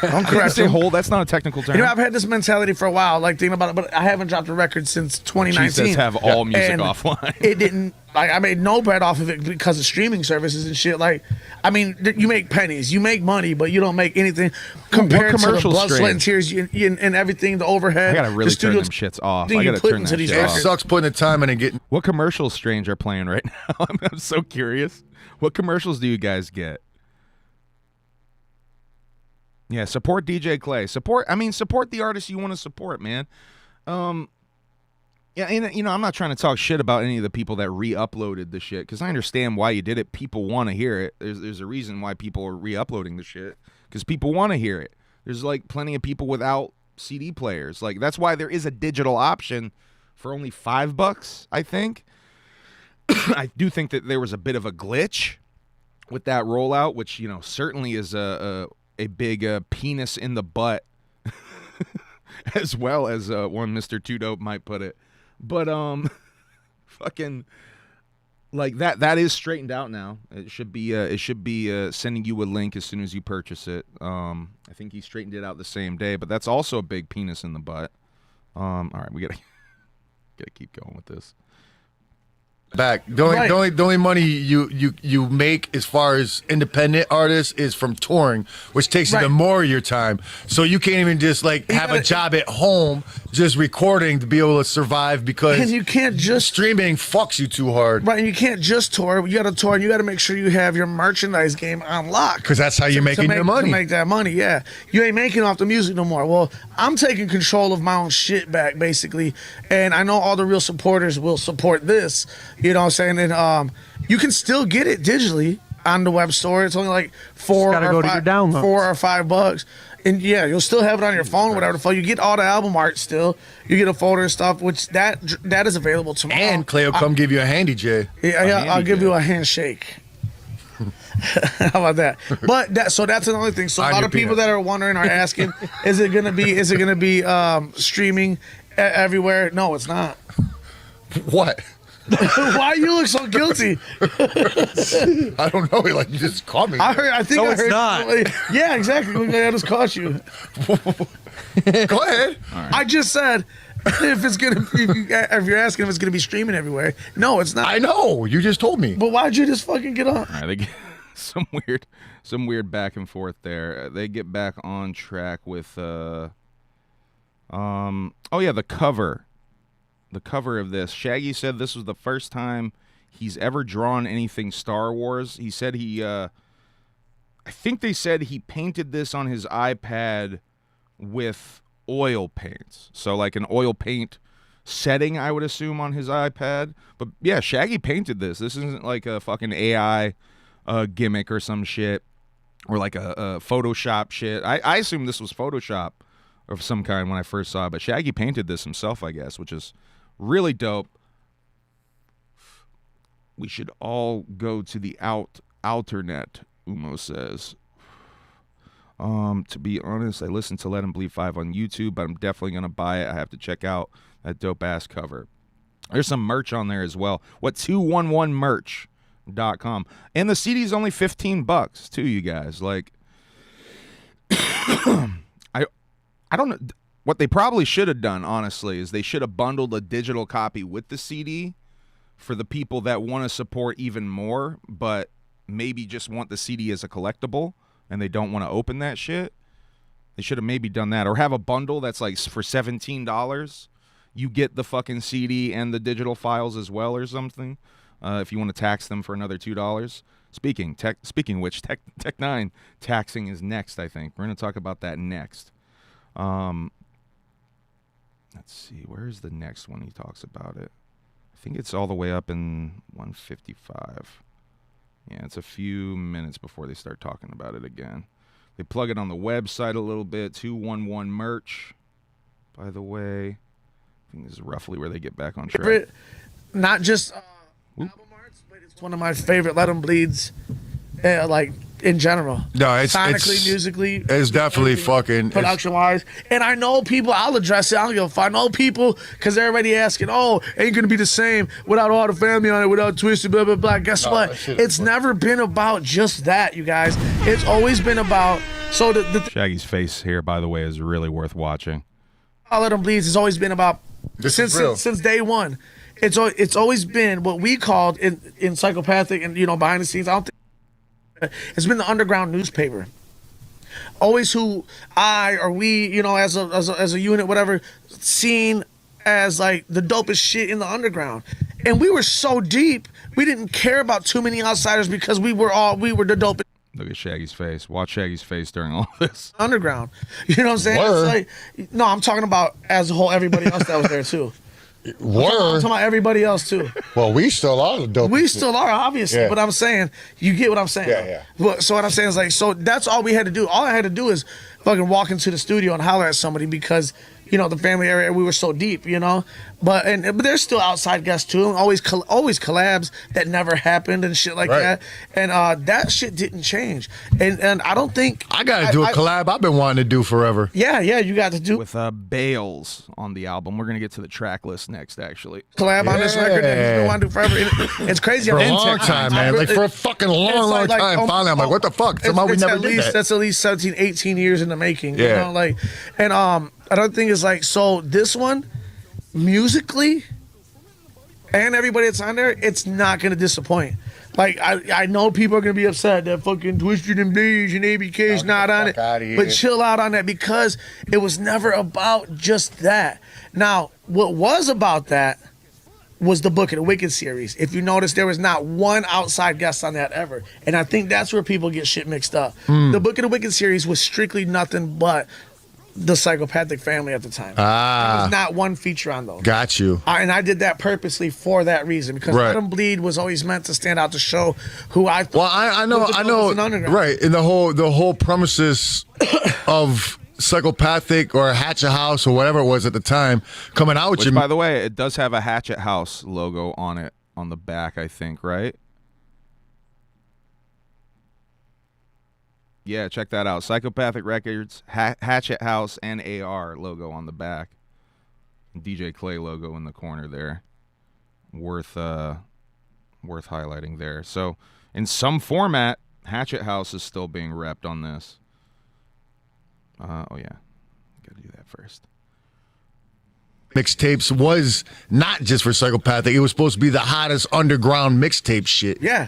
I: I'm
A: I didn't
I: correct.
A: say hole. That's not a technical term.
I: You know, I've had this mentality for a while, like thinking about it, but I haven't dropped a record since 2019.
A: Jesus, have all music
I: And
A: offline.
I: It didn't. Like, I made no bread off of it because of streaming services and shit. Like, I mean, you make pennies, you make money, but you don't make anything compared to the
A: commercial
I: blood, sweat, and
A: strange?
I: tears and everything. The overhead.
A: I gotta really
I: the
A: turn
I: studio
A: them shits off.
I: thing
A: I
I: you
A: gotta
I: put
A: turn
I: into
A: that
I: these
A: shit
H: It
A: off.
I: records.
H: sucks putting the time in and getting.
A: What commercials, Strange, are playing right now? I'm so curious. What commercials do you guys get? Yeah, support DJ Clay. Support the artists you want to support, man. Yeah, and you know, I'm not trying to talk shit about any of the people that re-uploaded the shit, because I understand why you did it. People want to hear it. There's a reason why people are re-uploading the shit, because people want to hear it. There's like plenty of people without CD players. Like, that's why there is a digital option for only $5, I think. I do think that there was a bit of a glitch with that rollout, which, you know, certainly is a big penis in the butt as well as one Mr. Too Dope might put it. But fucking like that is straightened out now. It should be sending you a link as soon as you purchase it. I think he straightened it out the same day, but that's also a big penis in the butt. All right, we gotta keep going with this.
H: Back. The only money you make as far as independent artists is from touring, which takes even more of your time. So you can't even just have a job at home just recording to be able to survive because
I: and you can't just
H: streaming fucks you too hard.
I: Right, and you can't just tour. You got to tour and you got to make sure you have your merchandise game on lock.
H: Because that's how you're making your money.
I: To make that money, yeah. You ain't making off the music no more. Well, I'm taking control of my own shit back, basically. And I know all the real supporters will support this. You know what I'm saying? And you can still get it digitally on the web store. It's only like $4 or $5. And yeah, you'll still have it on your phone, whatever the fuck. You get all the album art still. You get a folder and stuff, which that is available tomorrow.
H: And Clay will come give you a handy J.
I: Yeah, I'll give you a handshake. How about that? But that's another thing. So a lot of people that are wondering are asking, is it gonna be streaming everywhere? No, it's not.
H: What?
I: Why you look so guilty?
H: I don't know. Like you just caught me.
I: I heard.
C: Not.
I: Yeah, exactly. I just caught you.
H: Go ahead.
A: Right.
I: I just said if you're asking if it's gonna be streaming everywhere. No, it's not.
H: I know. You just told me.
I: But why'd you just fucking get on?
A: All right, they get some weird back and forth there. They get back on track with the cover. The cover of this. Shaggy said this was the first time he's ever drawn anything Star Wars. He said I think they said he painted this on his iPad with oil paints. So like an oil paint setting, I would assume, on his iPad. But yeah, Shaggy painted this. This isn't like a fucking AI gimmick or some shit, or like a Photoshop shit. I assumed this was Photoshop of some kind when I first saw it, but Shaggy painted this himself, I guess, which is really dope. We should all go to the alternet, Umo says. To be honest, I listened to Let Him Bleed 5 on YouTube, but I'm definitely going to buy it. I have to check out that dope-ass cover. There's some merch on there as well. What211merch.com. And the CD's only $15 too, you guys. Like, I don't know. What they probably should have done, honestly, is they should have bundled a digital copy with the CD for the people that want to support even more, but maybe just want the CD as a collectible and they don't want to open that shit. They should have maybe done that. Or have a bundle that's like for $17. You get the fucking CD and the digital files as well or something. If you want to tax them for another $2. Speaking of which, Tech 9 taxing is next, I think. We're going to talk about that next. Let's see, where's the next one he talks about it? I think it's all the way up in 155. Yeah, it's a few minutes before they start talking about it again. They plug it on the website a little bit. 211 merch, by the way. I think this is roughly where they get back on track.
I: Not just album arts, but it's one of my favorite Let 'Em Bleeds, like in general.
H: No, it's
I: sonically, musically.
H: It's definitely fucking
I: production wise. And I know people. I'll address it. I don't give a fuck. I know people because they're already asking. Oh, ain't gonna be the same without all the family on it, without Twisted, blah blah blah. Guess what? It's never been about just that, you guys. It's always been about. So the
A: Shaggy's face here, by the way, is really worth watching.
I: Let 'Em Bleeds has always been about since day one. It's always been what we called in psychopathic and behind the scenes. I don't think. It's been the underground newspaper. Always who I or we, as a unit, whatever, seen as like the dopest shit in the underground. And we were so deep, we didn't care about too many outsiders because we were the dopest.
A: Look at Shaggy's face. Watch Shaggy's face during all this.
I: Underground. You know what I'm saying? It's like, no, I'm talking about as a whole, everybody else that was there too. I'm talking about everybody else too.
J: Well, we still are the dope.
I: We still are, obviously,
J: Yeah.
I: but I'm saying, you get what I'm saying.
J: Yeah.
I: So what I'm saying is like, so that's all we had to do. All I had to do is fucking walk into the studio and holler at somebody because, the family area, we were so deep, but there's still outside guests too, and always collabs that never happened and shit like that, and that shit didn't change, and I don't think
H: I gotta do a collab I've been wanting to do forever.
I: Yeah, you got to do
A: with Bales on the album. We're gonna get to the track list next, actually.
I: Collab on this record that he's been wanting to do forever. It's crazy.
H: For a long time, man. Like for a fucking long time. Finally, I'm like, what the fuck? Somehow we never did that.
I: That's at least 17, 18 years in the making. And another thing is so this one, musically, and everybody that's on there, it's not gonna disappoint. Like I know people are gonna be upset that fucking Twisted and Blaze and ABK's not on it, but chill out on that because it was never about just that. Now, what was about that was the Book of the Wicked series. If you notice, there was not one outside guest on that ever, and I think that's where people get shit mixed up. The Book of the Wicked series was strictly nothing but the Psychopathic family at the time. There was not one feature on those.
H: Got you.
I: And I did that purposely for that reason because Let 'Em Bleed was always meant to stand out to show who I thought.
H: Well, I know, right? And the whole premises of Psychopathic or Hatchet House or whatever it was at the time coming out.
A: Which, by the way, it does have a Hatchet House logo on it on the back, I think, right? Yeah, check that out. Psychopathic Records, Hatchet House, and AR logo on the back. DJ Clay logo in the corner there. Worth highlighting there. So, in some format, Hatchet House is still being repped on this. Oh yeah, gotta do that first.
H: Mixtapes was not just for Psychopathic. It was supposed to be the hottest underground mixtape shit.
I: Yeah.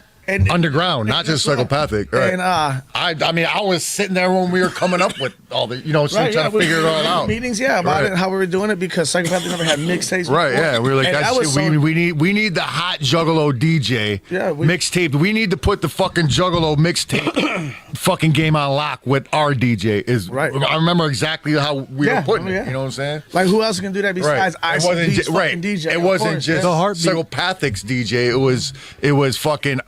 H: Underground, not just Psychopathic. Right.
I: And
H: I mean, I was sitting there when we were coming up with all the, trying to figure it all out.
I: Meetings, about it, how we were doing it because Psychopathic never had mixtapes.
H: Right, yeah. We were like, we need the hot Juggalo DJ mixtape. We need to put the fucking Juggalo mixtape fucking game on lock with our DJ. I remember exactly how we were putting it. You know what I'm saying?
I: Like, who else can do that besides ICP's fucking DJ?
H: It wasn't just Psychopathic's DJ. It was fucking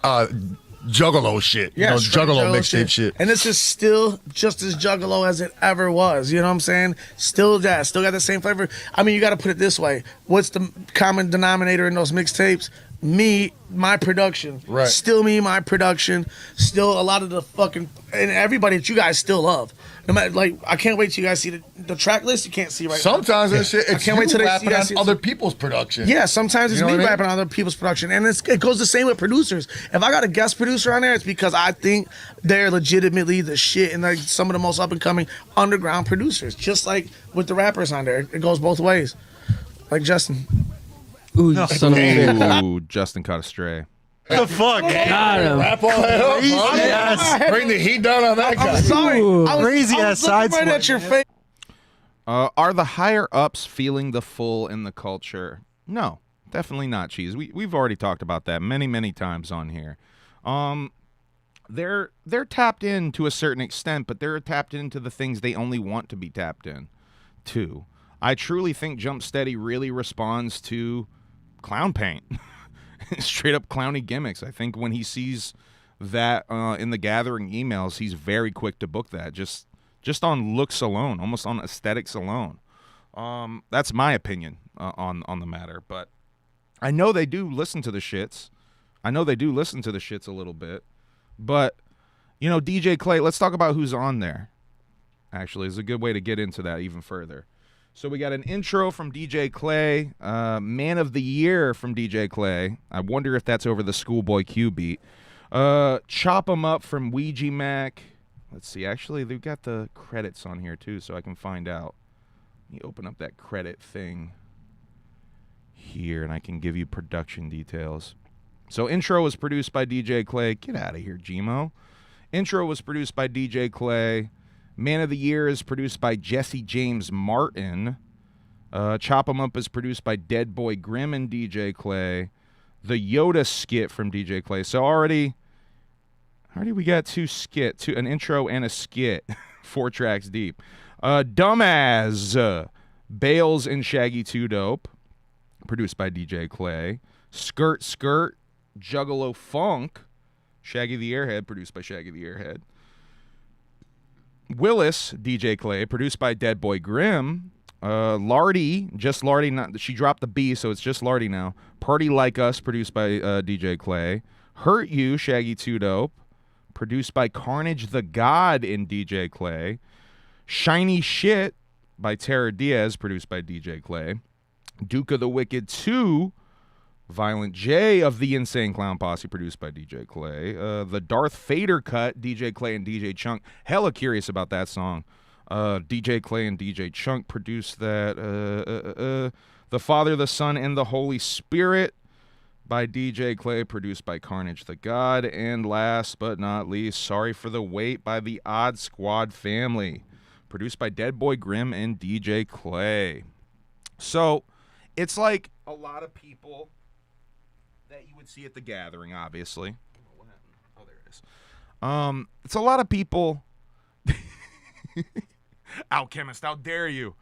H: Juggalo shit.
I: Yeah,
H: Juggalo mixtape shit.
I: And this is still just as Juggalo as it ever was. You know what I'm saying? Still got the same flavor. I mean, you got to put it this way. What's the common denominator in those mixtapes? Me, my production.
H: Right.
I: Still me, my production. Still a lot of the fucking, and everybody that you guys still love. No matter, I can't wait till you guys see the track list. You can't see right
H: sometimes
I: now.
H: That shit, it's I can't wait till they see on other people's production.
I: Yeah, sometimes it's me rapping on other people's production. And it goes the same with producers. If I got a guest producer on there, it's because I think they're legitimately the shit and they're some of the most up-and-coming underground producers. Just like with the rappers on there. It goes both ways. Like Justin.
A: Ooh, Justin caught a stray.
K: The fuck?
L: Got him.
H: Wrap all that up, bring the heat down on that guy.
I: I'm sorry.
K: Crazy ass side
I: right at your face.
A: Are the higher ups feeling the full in the culture? No, definitely not. Cheese. We've already talked about that many times on here. They're tapped in to a certain extent, but they're tapped into the things they only want to be tapped in to. I truly think Jump Steady really responds to clown paint. Straight up clowny gimmicks. I think when he sees that in the gathering emails, he's very quick to book that. Just on looks alone, almost on aesthetics alone. That's my opinion on the matter. But I know they do listen to the shits. a little bit. But, DJ Clay, let's talk about who's on there. Actually, it's a good way to get into that even further. So we got an intro from DJ Clay, Man of the Year from DJ Clay. I wonder if that's over the Schoolboy Q beat. Chop 'em Up from Ouija Mac. Let's see. Actually, they've got the credits on here, too, so I can find out. Let me open up that credit thing here, and I can give you production details. So intro was produced by DJ Clay. Get out of here, Gmo. Intro was produced by DJ Clay. Man of the Year is produced by Jesse James Martin. Chop 'em Up is produced by Dead Boy Grimm and DJ Clay. The Yoda skit from DJ Clay. So already we got an intro and a skit, 4 tracks deep. Dumbass, Bales and Shaggy 2 Dope, produced by DJ Clay. Skirt Skirt, Juggalo Funk, Shaggy the Airhead, produced by Shaggy the Airhead. Willis, DJ Clay, produced by Dead Boy Grimm. Lardy, just Lardy. Not, she dropped the B, so it's just Lardy now. Party Like Us, produced by DJ Clay. Hurt You, Shaggy 2 Dope, produced by Carnage the God and DJ Clay. Shiny Shit by Tara Diaz, produced by DJ Clay. Duke of the Wicked 2, Violent J of the Insane Clown Posse, produced by DJ Clay. The Darth Vader Cut, DJ Clay and DJ Chunk. Hella curious about that song. DJ Clay and DJ Chunk produced that. The Father, the Son, and the Holy Spirit by DJ Clay, produced by Carnage the God. And last but not least, Sorry for the Wait by the Odd Squad Family, produced by Dead Boy Grimm and DJ Clay. So it's like a lot of people that you would see at the gathering, obviously. What happened? Oh, there it is. It's a lot of people. Alchemist, how dare you?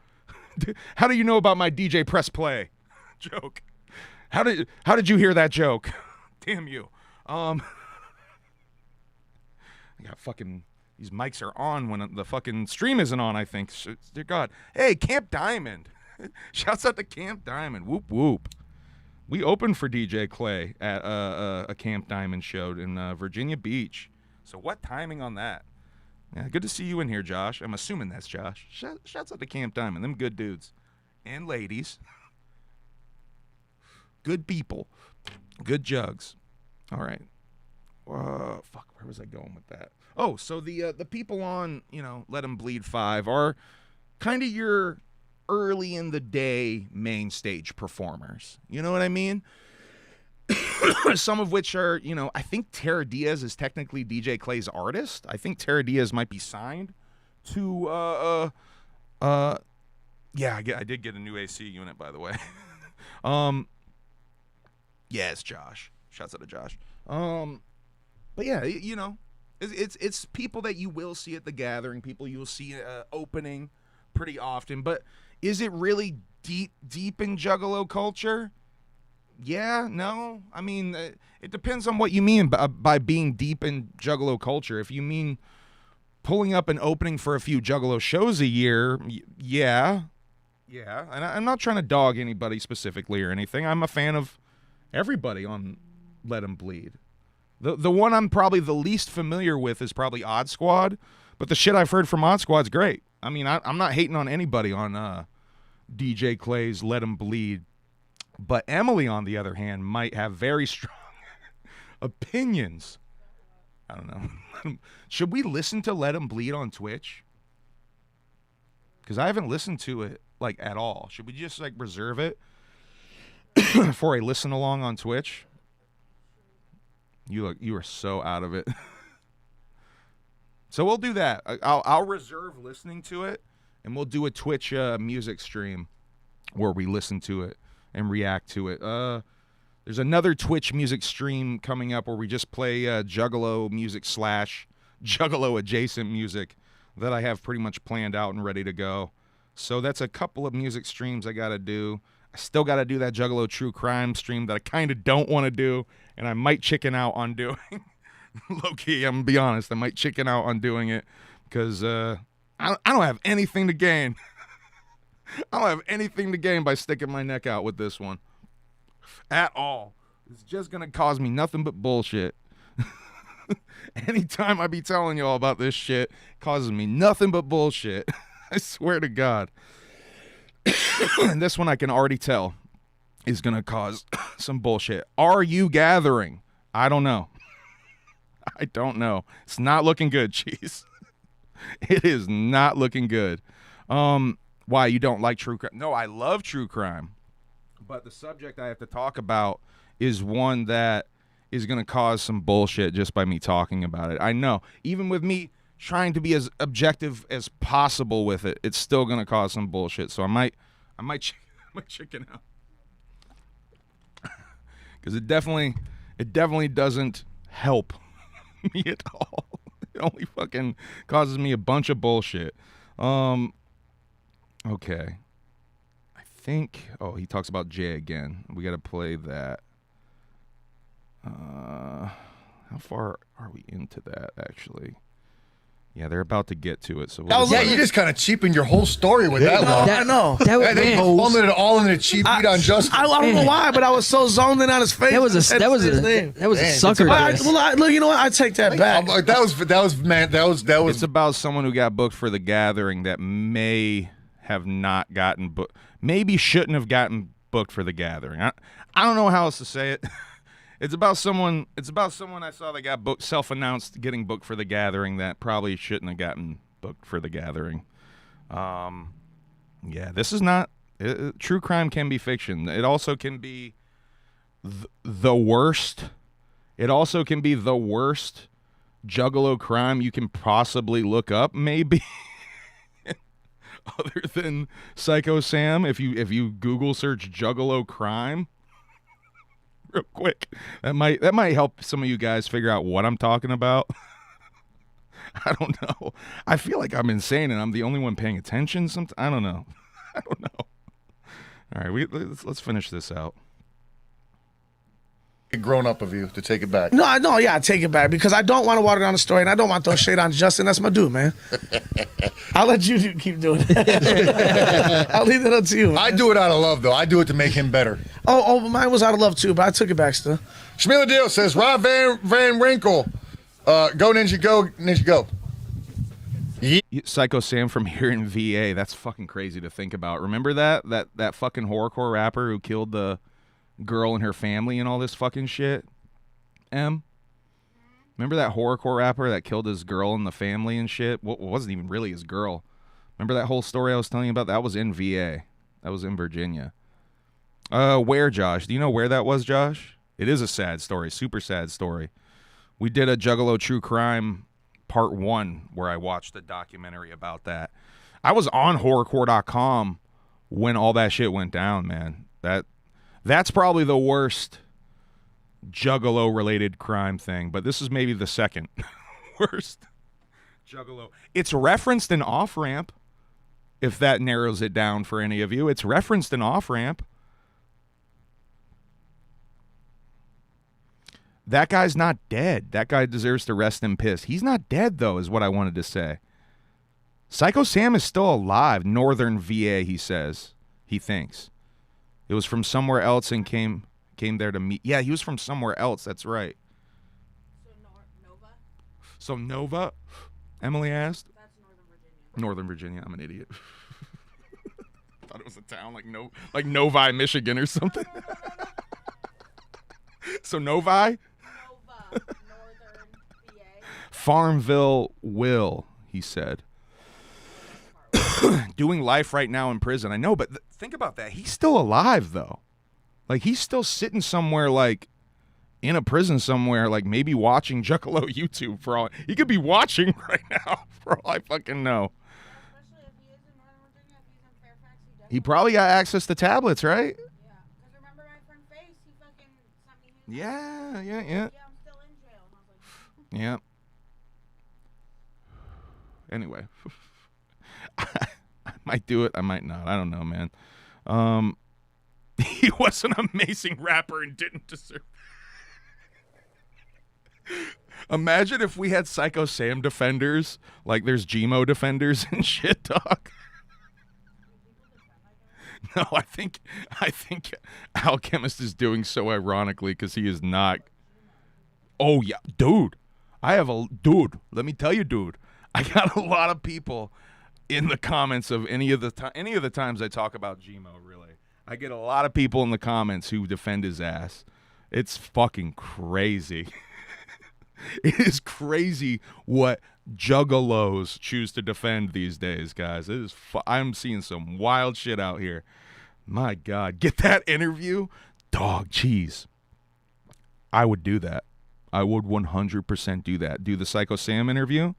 A: How do you know about my DJ Press Play joke? How did you hear that joke? Damn you. I got fucking, these mics are on when the fucking stream isn't on, I think. Dear God. Hey, Camp Diamond. Shouts out to Camp Diamond. Whoop whoop. We opened for DJ Clay at a Camp Diamond show in Virginia Beach. So what timing on that? Yeah, good to see you in here, Josh. I'm assuming that's Josh. Shouts out to Camp Diamond. Them good dudes. And ladies. Good people. Good jugs. All right. Fuck, where was I going with that? Oh, so the people on, Let 'Em Bleed 5 are kind of your early in the day main stage performers. You know what I mean? Some of which are, I think Tara Diaz is technically DJ Clay's artist. I think Tara Diaz might be signed to, yeah, I did get a new AC unit, by the way. Yeah, it's Josh. Shouts out to Josh. But yeah, it's people that you will see at the gathering, people you will see opening pretty often. But is it really deep in Juggalo culture? Yeah, no. I mean, it depends on what you mean by being deep in Juggalo culture. If you mean pulling up an opening for a few Juggalo shows a year, yeah. Yeah, and I'm not trying to dog anybody specifically or anything. I'm a fan of everybody on Let 'Em Bleed. The one I'm probably the least familiar with is probably Odd Squad, but the shit I've heard from Odd Squad's great. I mean, I'm not hating on anybody on DJ Clay's Let 'Em Bleed. But Emily, on the other hand, might have very strong opinions. I don't know. Should we listen to Let 'Em Bleed on Twitch? Because I haven't listened to it, at all. Should we just, reserve it for a listen along on Twitch? You are so out of it. So we'll do that. I'll reserve listening to it, and we'll do a Twitch music stream where we listen to it and react to it. There's another Twitch music stream coming up where we just play Juggalo music / Juggalo adjacent music that I have pretty much planned out and ready to go. So that's a couple of music streams I got to do. I still got to do that Juggalo True Crime stream that I kind of don't want to do, and I might chicken out on doing. Low-key, I'm going to be honest. I might chicken out on doing it because I don't have anything to gain. I don't have anything to gain by sticking my neck out with this one. At all. It's just going to cause me nothing but bullshit. Anytime I be telling y'all about this shit, it causes me nothing but bullshit. I swear to God. And this one I can already tell is going to cause some bullshit. Are you gathering? I don't know. I don't know. It's not looking good, Cheese. It is not looking good. Why, you don't like true crime? No, I love true crime. But the subject I have to talk about is one that is going to cause some bullshit just by me talking about it. I know. Even with me trying to be as objective as possible with it, it's still going to cause some bullshit. So I might chicken out. Because it definitely doesn't help me at all. It only fucking causes me a bunch of bullshit. Okay. I think... Oh, he talks about Jay again. We got to play that. How far are we into that, actually? Yeah, they're about to get to it. So
H: yeah, you just kind of cheapened your whole story with that one.
I: I know.
H: They folded it all in a cheap beat on Justin.
I: I don't know why, but I was so zoned in on his face.
K: That was a sucker.
I: Look, you know what? I take that back.
H: That was.
A: It's about someone who got booked for the gathering that may have not gotten booked, maybe shouldn't have gotten booked for the gathering. I don't know how else to say it. It's about someone I saw that got booked, self-announced getting booked for the gathering that probably shouldn't have gotten booked for the gathering. Yeah, this is not true crime can be fiction. It also can be the worst. It also can be the worst Juggalo crime you can possibly look up, maybe. Other than Psycho Sam, if you Google search Juggalo crime real quick, that might help some of you guys figure out what I'm talking about. I don't know. I feel like I'm insane and I'm the only one paying attention. I don't know. I don't know. All right, let's finish this out.
H: Grown up of you to take it back.
I: No, I take it back because I don't want to water down the story and I don't want to throw shade on Justin. That's my dude, man. I'll let you keep doing it. I'll leave that up to you, man.
H: I do it out of love, though. I do it to make him better.
I: Oh, mine was out of love, too, but I took it back still.
H: Shmila Deal says, Rob Van Winkle, go Ninja, go Ninja, go.
A: Psycho Sam from here in VA. That's fucking crazy to think about. Remember that fucking horrorcore rapper who killed the girl and her family and all this fucking shit? Remember that horrorcore rapper that killed his girl and the family and shit? Well, it wasn't even really his girl. Remember that whole story I was telling you about? That was in VA. That was in Virginia. Where, Josh? Do you know where that was, Josh? It is a sad story, super sad story. We did a Juggalo True Crime Part 1 where I watched a documentary about that. I was on horrorcore.com when all that shit went down, man. That's probably the worst Juggalo-related crime thing, but this is maybe the second worst Juggalo. It's referenced in Off-Ramp, if that narrows it down for any of you. It's referenced in Off-Ramp. That guy's not dead. That guy deserves to rest in piss. He's not dead, though, is what I wanted to say. Psycho Sam is still alive. Northern VA, he says. He thinks. It was from somewhere else and came there to meet. Yeah, he was from somewhere else. That's right. So Nova? Emily asked? That's Northern Virginia. I'm an idiot. Thought it was a town like Novi, Michigan or something. So Novi? Nova, Northern VA. Farmville Will, he said. Doing life right now in prison. I know, but think about that. He's still alive, though. Like, he's still sitting somewhere, like, in a prison somewhere, like, maybe watching Juggalo YouTube for all. He could be watching right now, for all I fucking know. Especially if he is in Northern Virginia, if he's in Fairfax, he probably got access to tablets, right?
L: Yeah, because remember my friend Face, he fucking sent me his
A: Yeah.
L: Yeah, I'm still in jail. And I was like,
A: Yeah. Anyway. I might do it. I might not. I don't know, man. He was an amazing rapper and didn't deserve. Imagine if we had Psycho Sam defenders, like there's Gmo defenders and shit, dog. No, I think Alchemist is doing so ironically because he is not. Oh yeah, dude. Let me tell you, dude. I got a lot of people in the comments of any of the times I talk about Gmo, really. I get a lot of people in the comments who defend his ass. It's fucking crazy. It is crazy what Juggalos choose to defend these days, guys. It is. I'm seeing some wild shit out here. My God, get that interview, dog. Jeez, I would do that. I would 100% do that. Do the Psycho Sam interview.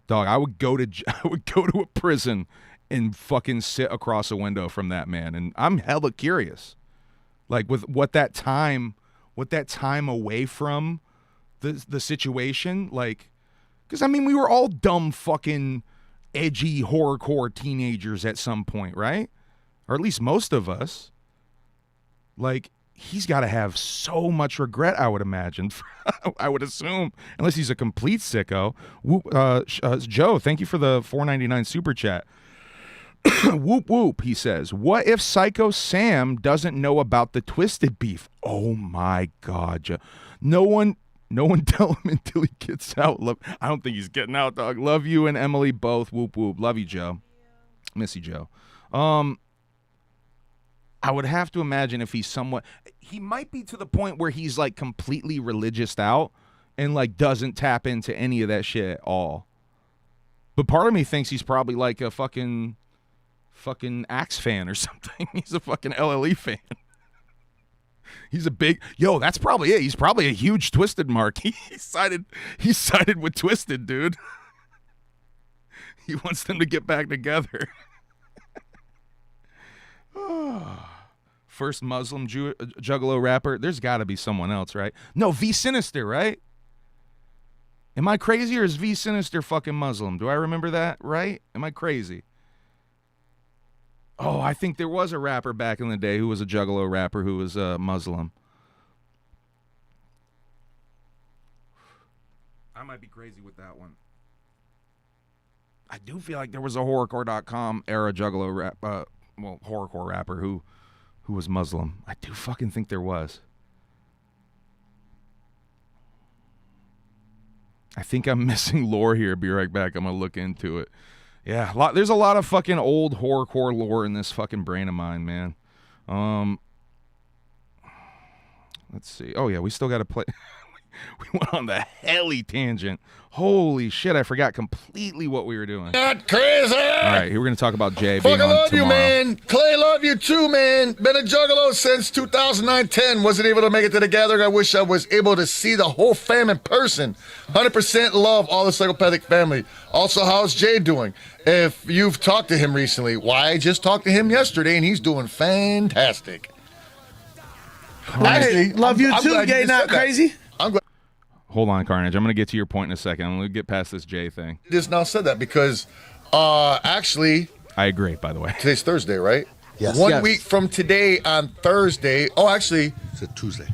A: Dog, I would go to a prison and fucking sit across a window from that man, and I'm hella curious, like with what that time away from the situation, like, because I mean we were all dumb fucking edgy horrorcore teenagers at some point, right? Or at least most of us. Like, he's got to have so much regret, I would imagine. I would assume, unless he's a complete sicko. Joe, thank you for the $4.99 super chat. Whoop whoop, he says. What if Psycho Sam doesn't know about the Twisted beef? Oh my God, Joe. No one tell him until he gets out. I don't think he's getting out, dog. Love you and Emily both. Whoop whoop. Love you, Joe. Miss you, Joe. I would have to imagine if he's he might be to the point where he's like completely religious out and like doesn't tap into any of that shit at all. But part of me thinks he's probably like a fucking Axe fan or something. He's a fucking LLE fan. He's a big that's probably it. He's probably a huge Twisted mark. He sided with Twisted, dude. He wants them to get back together. First Muslim Juggalo rapper. There's got to be someone else, right? No, V Sinister, right? Am I crazy, or is V Sinister fucking Muslim? Do I remember that right? Am I crazy? Oh, I think there was a rapper back in the day who was a Juggalo rapper who was Muslim. I might be crazy with that one. I do feel like there was a horrorcore.com era Juggalo rap, horrorcore rapper who was Muslim. I do fucking think there was. I think I'm missing lore here. Be right back. I'm gonna look into it. Yeah, there's a lot of fucking old horrorcore lore in this fucking brain of mine, man. Let's see. Oh yeah, we still got to play. We went on the helly tangent. Holy shit, I forgot completely what we were doing.
H: Not crazy!
A: All right, here we're going to talk about Jay
H: Fucking
A: being on
H: love
A: tomorrow.
H: you, man. Clay, love you too, man. Been a Juggalo since 2009-10. Wasn't able to make it to the gathering. I wish I was able to see the whole fam in person. 100% love all the psychopathic family. Also, how's Jay doing? If you've talked to him recently, why, I just talked to him yesterday, and he's doing fantastic.
I: Actually, love you too, gay, not crazy.
H: I'm glad.
A: Hold on, Carnage. I'm going to get to your point in a second. I'm going to get past this Jay thing.
H: Just now said that because actually,
A: I agree, by the way.
H: Today's Thursday, right?
J: Yes.
H: One
J: Yes.
H: week from today on Thursday. Oh, actually,
J: It's a Tuesday.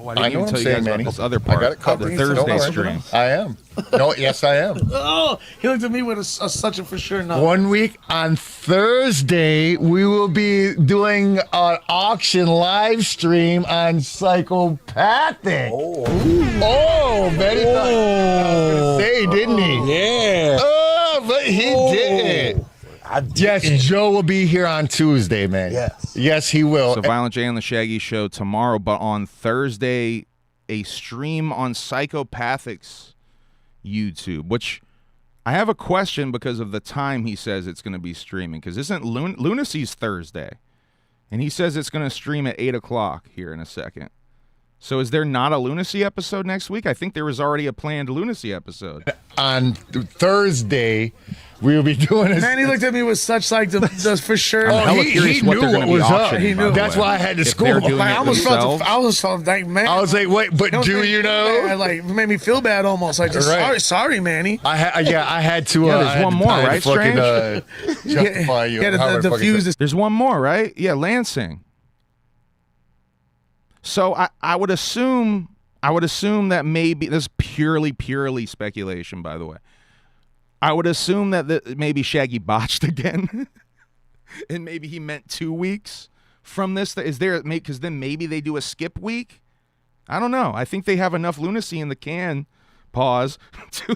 A: Oh, I
H: I
A: didn't
H: know
A: even
H: what
A: tell
H: I'm
A: you
H: saying,
A: guys about
H: Manny.
A: this other
H: I
A: part.
H: got it covered.
A: The
H: Don't
A: Thursday
H: worry.
A: stream.
H: I am. No, yes, I am.
I: Oh, he looked at me with a such a for sure no.
H: 1 week on Thursday, we will be doing an auction live stream on Psychopathic. Oh, Betty thought he was gonna say, didn't he?
J: Yeah.
H: Oh, but he didn't. Yes, Joe will be here on Tuesday, man.
J: Yes.
H: Yes, he will.
A: So Violent J on the Shaggy Show tomorrow, but on Thursday, a stream on Psychopathic's YouTube, which I have a question because of the time he says it's going to be streaming, because isn't Lunacy's Thursday? And he says it's going to stream at 8 o'clock here in a second. So is there not a Lunacy episode next week? I think there was already a planned Lunacy episode.
H: On Thursday, we will be doing this.
I: Man, he looked at me with such like the for sure.
A: I'm hella curious what they're going to be auctioning.
I: He knew.
A: by the
I: That's
A: way.
H: why I had to
A: If
H: school
A: they're
H: him.
A: doing
I: Like,
A: it
I: I almost
A: themselves.
I: felt like, man.
H: I was like, wait, but do you know?
I: Like, it made me feel bad almost. Like, just
H: Right.
I: sorry, Manny.
H: I had to.
A: Yeah, there's
H: I had
A: one
H: to-
A: more,
H: I had
A: right,
H: to fucking,
A: Strange?
H: justify you.
I: Yeah,
H: However
I: the
H: fucking
I: fuse
H: said.
I: is.
A: There's one more, right? Yeah, Lansing. So I would assume that maybe this is purely speculation, by the way. I would assume that maybe Shaggy botched again, and maybe he meant 2 weeks from this. Is there because then maybe they do a skip week? I don't know. I think they have enough lunacy in the can. Pause to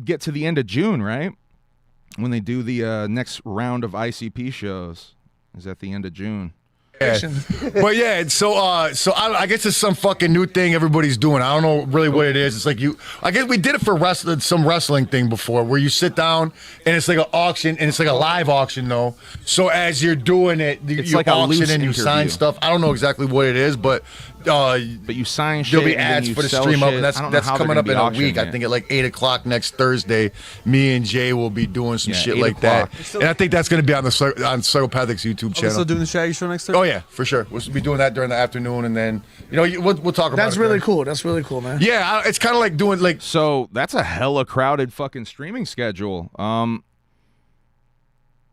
A: get to the end of June, right? When they do the next round of ICP shows. Is at the end of June.
H: Yeah. But yeah, so I guess it's some fucking new thing everybody's doing. I don't know really what it is. It's like I guess we did it for some wrestling thing before, where you sit down and it's like an auction, and it's like a live auction though. So as you're doing it,
A: It's
H: you
A: like a
H: auction
A: loose
H: and you sign
A: interview.
H: stuff. I don't know exactly what it is, but
A: you sign shit.
H: there'll be
A: and then
H: ads
A: you
H: for the
A: sell
H: stream up,
A: shit.
H: and
A: I don't know
H: that's
A: how they're
H: coming
A: gonna
H: up
A: be
H: in a
A: auctioning
H: week. I
A: it.
H: think at like 8 o'clock next Thursday, me and Jay will be doing some
A: Yeah,
H: shit
A: 8
H: like that,
A: o'clock.
H: and I think that's going to be on Psychopathic's YouTube channel.
M: Still doing the Shaggy Show next Thursday?
H: Oh yeah, for sure. We'll be doing that during the afternoon, and then we'll talk about.
I: That's
H: it
I: really
H: then.
I: cool. That's really cool, man.
H: Yeah, it's kind of like doing like.
A: So that's a hella crowded fucking streaming schedule.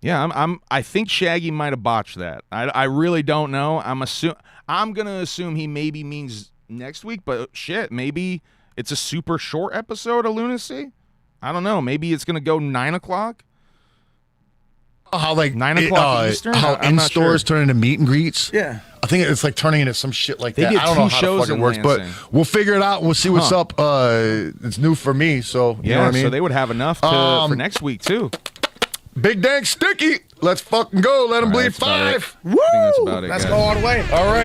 A: I think Shaggy might have botched that. I really don't know. I'm gonna assume he maybe means next week, but shit, maybe it's a super short episode of Lunacy. I don't know. Maybe it's gonna go 9 o'clock.
H: How like
A: 9 o'clock Eastern?
H: How
A: I'm
H: in
A: not
H: stores
A: sure.
H: turn into meet and greets?
I: Yeah.
H: I think it's like turning into some shit like
A: They
H: that.
A: did
H: I don't know
A: 2
H: how
A: shows
H: the fuck it
A: in
H: works, but
A: Lansing.
H: we'll figure it out. We'll see what's up. It's new for me, so you know what I mean?
A: So they would have enough for next week too.
H: Big Dank Sticky. Let's fucking go. Let him bleed
A: that's about
H: 5.
I: Woo!
A: that's about it,
I: Let's
A: guys.
I: go all the way.
H: All right.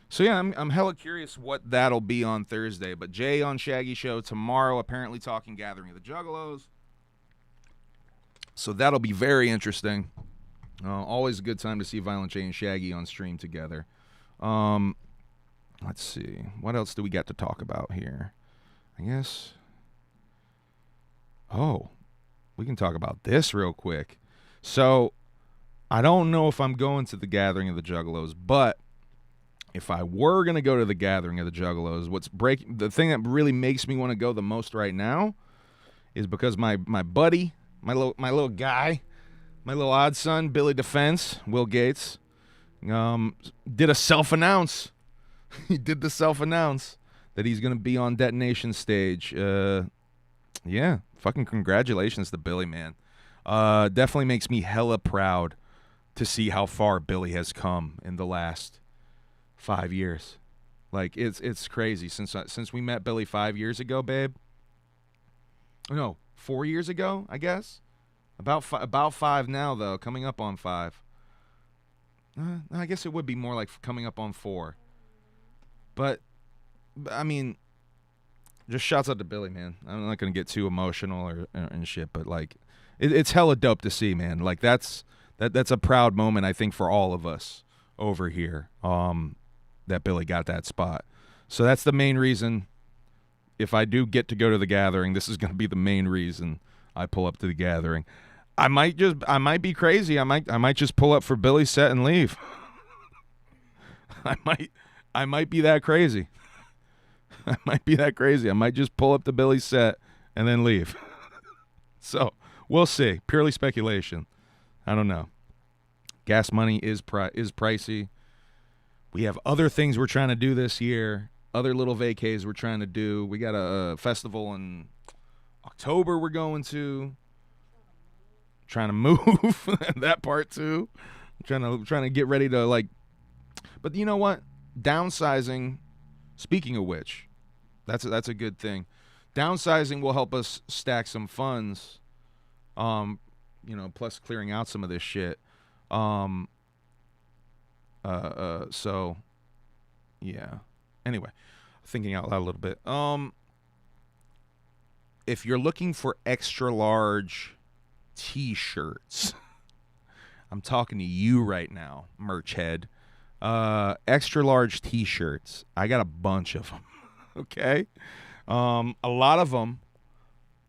A: So yeah, I'm hella curious what that'll be on Thursday. But Jay on Shaggy Show tomorrow, apparently talking Gathering of the Juggalos. So that'll be very interesting. Always a good time to see Violent J and Shaggy on stream together. Let's see. What else do we got to talk about here? I guess. Oh, we can talk about this real quick. So I don't know if I'm going to the Gathering of the Juggalos, but if I were going to go to the Gathering of the Juggalos, the thing that really makes me want to go the most right now is because my buddy, my little guy, my little odd son, Billy Defense, Will Gates, did a self-announce. He did the self-announce that he's going to be on Detonation stage. Yeah, fucking congratulations to Billy, man. Definitely makes me hella proud to see how far Billy has come in the last 5 years. Like, it's crazy. Since we met Billy 5 years ago, babe. No, 4 years ago, I guess. About 5 now, though. Coming up on 5. I guess it would be more like coming up on 4. But I mean, just shouts out to Billy, man. I'm not gonna get too emotional and shit, but like, it's hella dope to see, man. Like that's a proud moment, I think, for all of us over here. That Billy got that spot. So that's the main reason. If I do get to go to the Gathering, this is gonna be the main reason I pull up to the Gathering. I might be crazy. I might just pull up for Billy's set and leave. I might be that crazy. I might be that crazy. I might just pull up the Billy set and then leave. So we'll see. Purely speculation. I don't know. Gas money is pricey. We have other things we're trying to do this year. Other little vacays we're trying to do. We got a festival in October we're going to. Trying to move that part too. Trying to get ready to like. But you know what? Downsizing. Speaking of which, that's a good thing. Downsizing will help us stack some funds. Plus clearing out some of this shit. So, yeah. Anyway, thinking out loud a little bit. If you're looking for extra large T-shirts, I'm talking to you right now, merch head. Extra large T-shirts. I got a bunch of them. Okay. A lot of them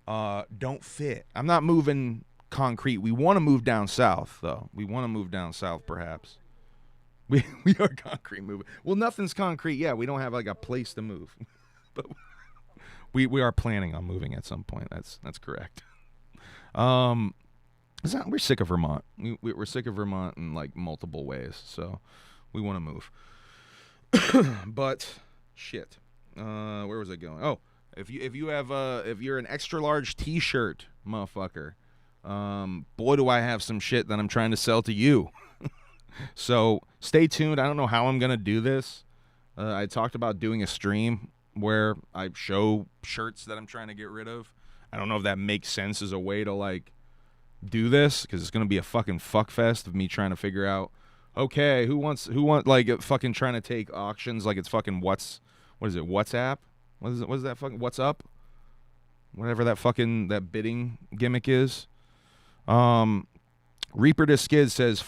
A: don't fit. I'm not moving concrete. We want to move down south, though. We want to move down south, perhaps. We are concrete moving. Well, nothing's concrete yet. We don't have like a place to move, but we are planning on moving at some point. That's correct. We're sick of Vermont. We're sick of Vermont in like multiple ways, so we want to move. But shit, where was I going? Oh, if you're an extra large T-shirt, motherfucker, boy, do I have some shit that I'm trying to sell to you. So stay tuned. I don't know how I'm gonna do this. I talked about doing a stream where I show shirts that I'm trying to get rid of. I don't know if that makes sense as a way to like do this, because it's gonna be a fucking fuck fest of me trying to figure out, okay, who wants like fucking trying to take auctions like it's fucking WhatsApp? What is that fucking what's up? Whatever that bidding gimmick is. Reaper to Skid says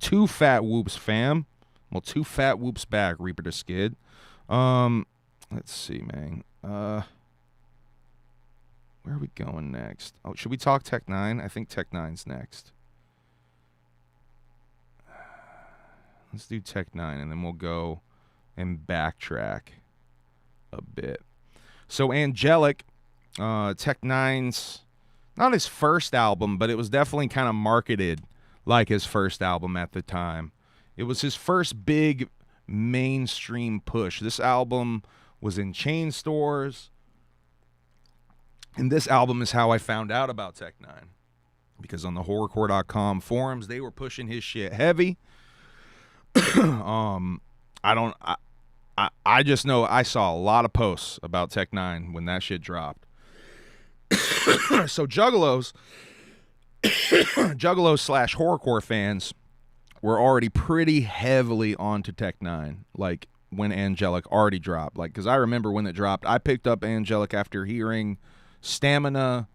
A: two fat whoops fam. Well, 2 fat whoops back, Reaper to Skid. Let's see, man. Where are we going next? Oh, should we talk Tech 9? I think Tech 9's next. Let's do Tech 9, and then we'll go and backtrack a bit. So Angelic, Tech 9's not his first album, but it was definitely kind of marketed like his first album at the time. It was his first big mainstream push. This album was in chain stores. And this album is how I found out about Tech Nine. Because on the horrorcore.com forums, they were pushing his shit heavy. I just know I saw a lot of posts about Tech Nine when that shit dropped. So Juggalos slash horrorcore fans were already pretty heavily onto Tech Nine, like when Angelic already dropped. Like, because I remember when it dropped, I picked up Angelic after hearing Stamina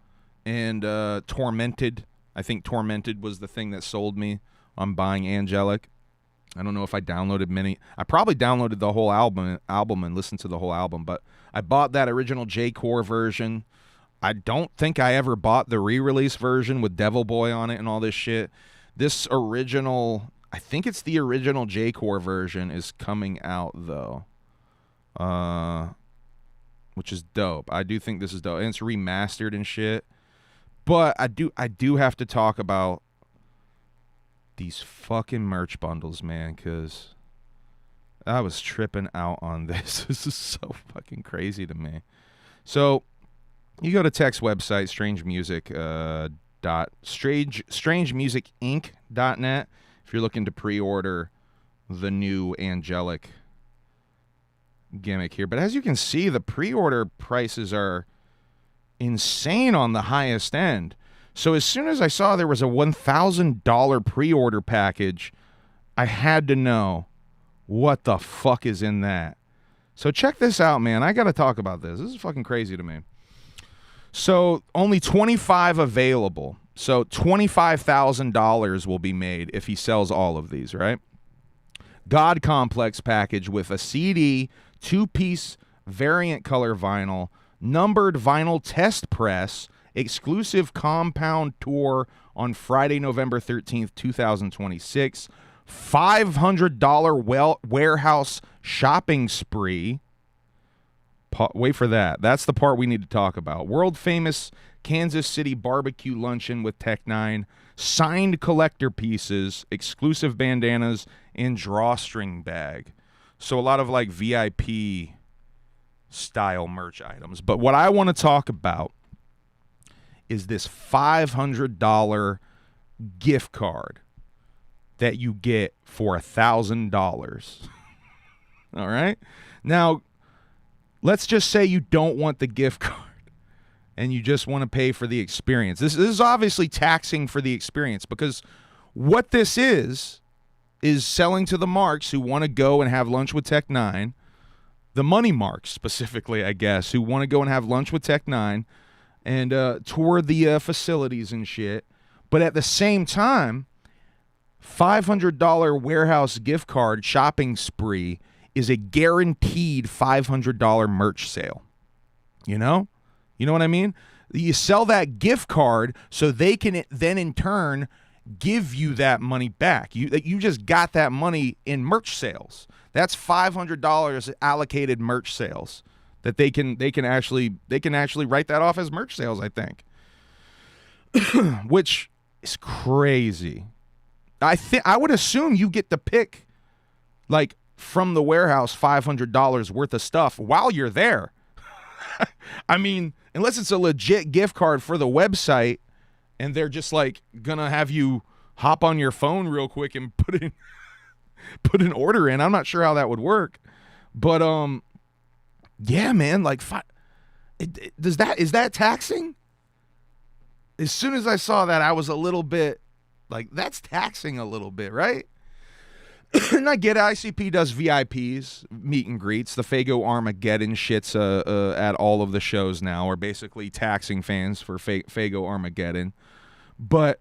A: and Tormented. I think Tormented was the thing that sold me on buying Angelic. I don't know if I downloaded many. I probably downloaded the whole album and listened to the whole album, but I bought that original J-Core version. I don't think I ever bought the re-release version with Devil Boy on it and all this shit. This original, I think it's the original J-Core version is coming out, though, which is dope. I do think this is dope. And it's remastered and shit. But I do have to talk about these fucking merch bundles, man, because I was tripping out on this. This is so fucking crazy to me. So you go to Tech's website, strangemusicinc.net, if you're looking to pre-order the new Angelic gimmick here. But as you can see, the pre-order prices are insane on the highest end. So as soon as I saw there was a $1,000 pre-order package, I had to know what the fuck is in that. So check this out, man. I got to talk about this. This is fucking crazy to me. So only 25 available. So $25,000 will be made if he sells all of these, right? God Complex package with a CD, 2-piece variant color vinyl, numbered vinyl test press, exclusive compound tour on Friday, November 13th, 2026, $500 warehouse shopping spree. Wait for that. That's the part we need to talk about. World famous Kansas City barbecue luncheon with Tech Nine, signed collector pieces, exclusive bandanas, and drawstring bag. So a lot of like VIP style merch items. But what I want to talk about is this $500 gift card that you get for $1,000. All right? Now, let's just say you don't want the gift card and you just want to pay for the experience. This is obviously taxing for the experience, because what this is selling to the marks who want to go and have lunch with Tech Nine, the money marks specifically, I guess, who want to go and have lunch with Tech Nine and tour the facilities and shit. But at the same time, $500 warehouse gift card shopping spree is a guaranteed $500 merch sale. You know? You know what I mean? You sell that gift card so they can then in turn give you that money back. You just got that money in merch sales. That's $500 allocated merch sales that they can actually write that off as merch sales, I think. Which is crazy. I would assume you get to pick, like, from the warehouse $500 worth of stuff while you're there. I mean, unless it's a legit gift card for the website and they're just like gonna have you hop on your phone real quick and put an order in. I'm not sure how that would work. But yeah, man, like is that taxing? As soon as I saw that, I was a little bit like, that's taxing a little bit, right? And I get it. ICP does VIPs, meet and greets. The Fago Armageddon shits at all of the shows now are basically taxing fans for Fago Armageddon. But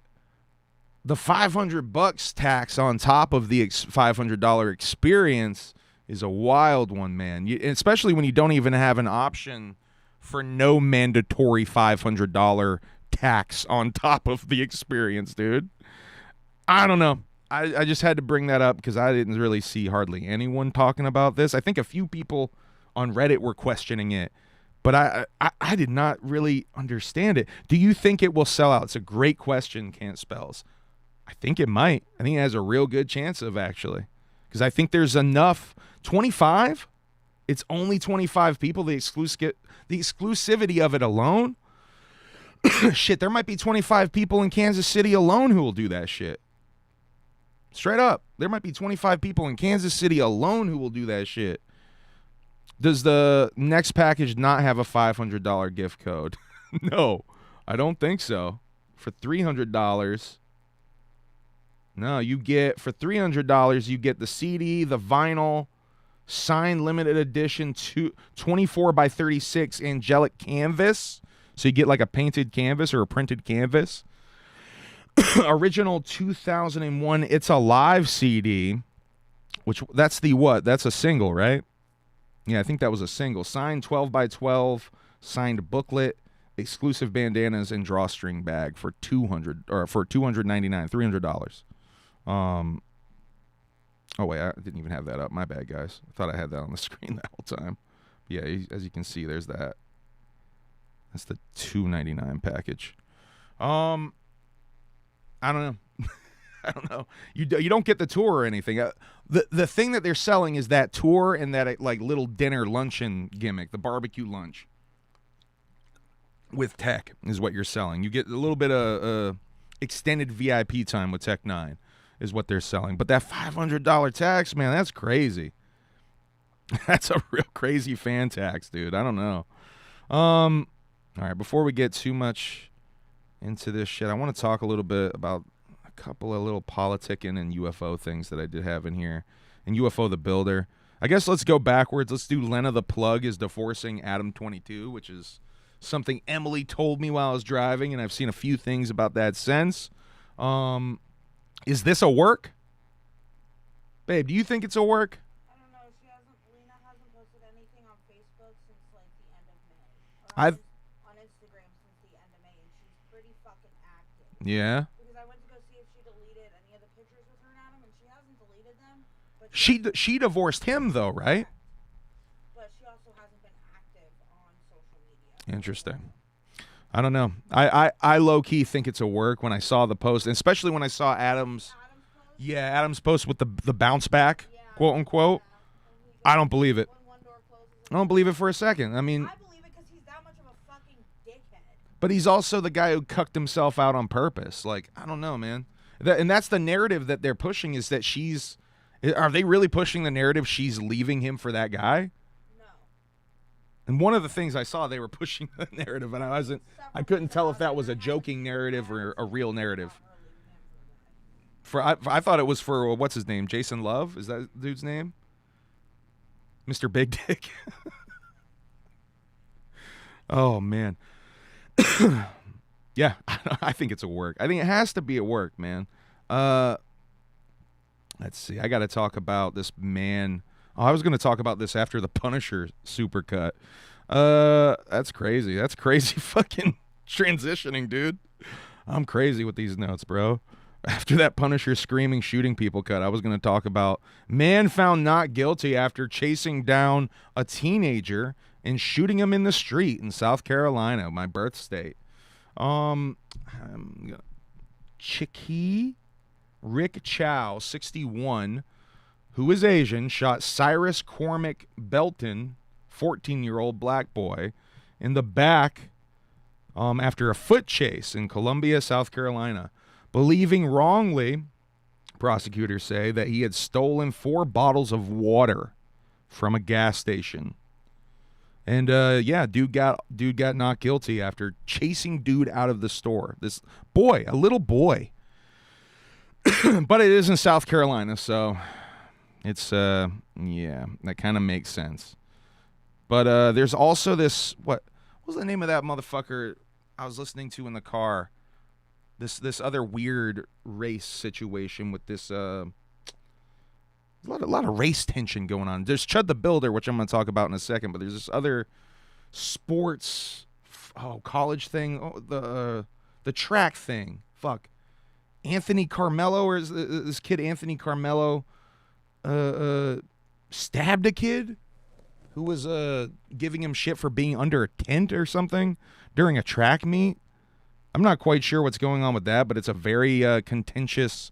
A: the $500 tax on top of the $500 experience is a wild one, man. Especially when you don't even have an option for no mandatory $500 tax on top of the experience, dude. I don't know. I just had to bring that up because I didn't really see hardly anyone talking about this. I think a few people on Reddit were questioning it, but I did not really understand it. Do you think it will sell out? It's a great question, Can't Spells. I think it might. I think it has a real good chance of, actually. Because I think there's enough. 25? It's only 25 people. The exclusivity of it alone. Shit, there might be 25 people in Kansas City alone who will do that shit. Straight up. There might be 25 people in Kansas City alone who will do that shit. Does the next package not have a $500 gift code? No, I don't think so. For $300. No, you get, for $300, you get the CD, the vinyl, signed limited edition 24 by 36 angelic canvas. So you get like a painted canvas or a printed canvas. Original 2001 It's Alive CD, which that's the what? That's a single, right? Yeah, I think that was a single. Signed 12 by 12, signed booklet, exclusive bandanas and drawstring bag for $299, $300. Oh wait, I didn't even have that up. My bad, guys. I thought I had that on the screen the whole time. Yeah, as you can see, there's that. That's the $299 package. I don't know. I don't know. You don't get the tour or anything. The thing that they're selling is that tour and that like little dinner luncheon gimmick, the barbecue lunch with Tech is what you're selling. You get a little bit of extended VIP time with Tech 9 is what they're selling. But that $500 tax, man, that's crazy. That's a real crazy fan tax, dude. I don't know. All right, before we get too much into this shit, I want to talk a little bit about a couple of little politicking and UFO things that I did have in here. And UFO the Builder. I guess let's go backwards. Let's do Lena the Plug is divorcing Adam 22, which is something Emily told me while I was driving, and I've seen a few things about that since. Is this a work? Babe, do you think it's a work?
L: I don't know. Lena hasn't posted anything on Facebook since like the end of May. On Instagram since the end of May, and she's pretty fucking active.
A: Yeah.
L: Because I went to go see if she deleted any of the pictures with her and Adam, and she hasn't deleted them. But
A: She divorced him though, right?
L: But she also hasn't been active on social media.
A: Interesting. I don't know. I low-key think it's a work when I saw the post, and especially when I saw Adam's post with the bounce back, quote unquote. I don't believe it. I don't believe it for a second. I mean,
L: I believe it because he's that much of a fucking dickhead.
A: but he's also the guy who cucked himself out on purpose. Like, I don't know, man. And that's the narrative that they're pushing, is that are they really pushing the narrative she's leaving him for that guy? And one of the things I saw, they were pushing the narrative, and I couldn't tell if that was a joking narrative or a real narrative. I thought it was for, what's his name, Jason Love? Is that the dude's name? Mr. Big Dick. Oh, man. Yeah, I think it's a work. I think it has to be a work, man. Let's see. I got to talk about this man. Oh, I was going to talk about this after the Punisher supercut. That's crazy. That's crazy fucking transitioning, dude. I'm crazy with these notes, bro. After that Punisher screaming, shooting people cut, I was going to talk about man found not guilty after chasing down a teenager and shooting him in the street in South Carolina, my birth state. Rick Chow, 61, who is Asian, shot Cyrus Cormac Belton, 14-year-old black boy, in the back after a foot chase in Columbia, South Carolina, believing wrongly, prosecutors say, that he had stolen 4 bottles of water from a gas station. And, dude got not guilty after chasing dude out of the store. This boy, a little boy. But it is in South Carolina, so it's, that kind of makes sense. But there's also this, what was the name of that motherfucker I was listening to in the car? This other weird race situation with this, a lot of race tension going on. There's Chud the Builder, which I'm going to talk about in a second, but there's this other sports, college thing, the track thing. Fuck. Anthony Carmelo, or is this kid Anthony Carmelo stabbed a kid who was giving him shit for being under a tent or something during a track meet. I'm not quite sure what's going on with that, but it's a very contentious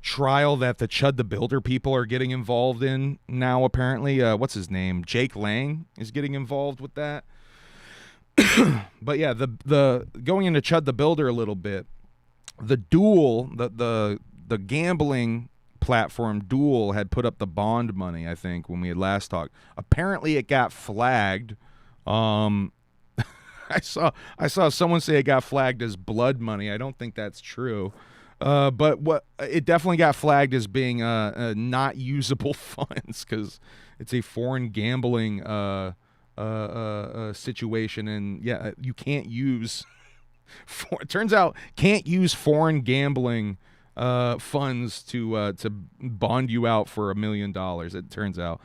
A: trial that the Chud the Builder people are getting involved in now, apparently. What's his name? Jake Lang is getting involved with that. But yeah, the going into Chud the Builder a little bit, the Duel, the gambling platform Duel had put up the bond money, I think, when we had last talked. Apparently it got flagged. I saw someone say it got flagged as blood money. I don't think that's true. But what it definitely got flagged as being not usable funds because it's a foreign gambling situation, and yeah, you can't use. It turns out can't use foreign gambling funds to bond you out for $1 million. It turns out.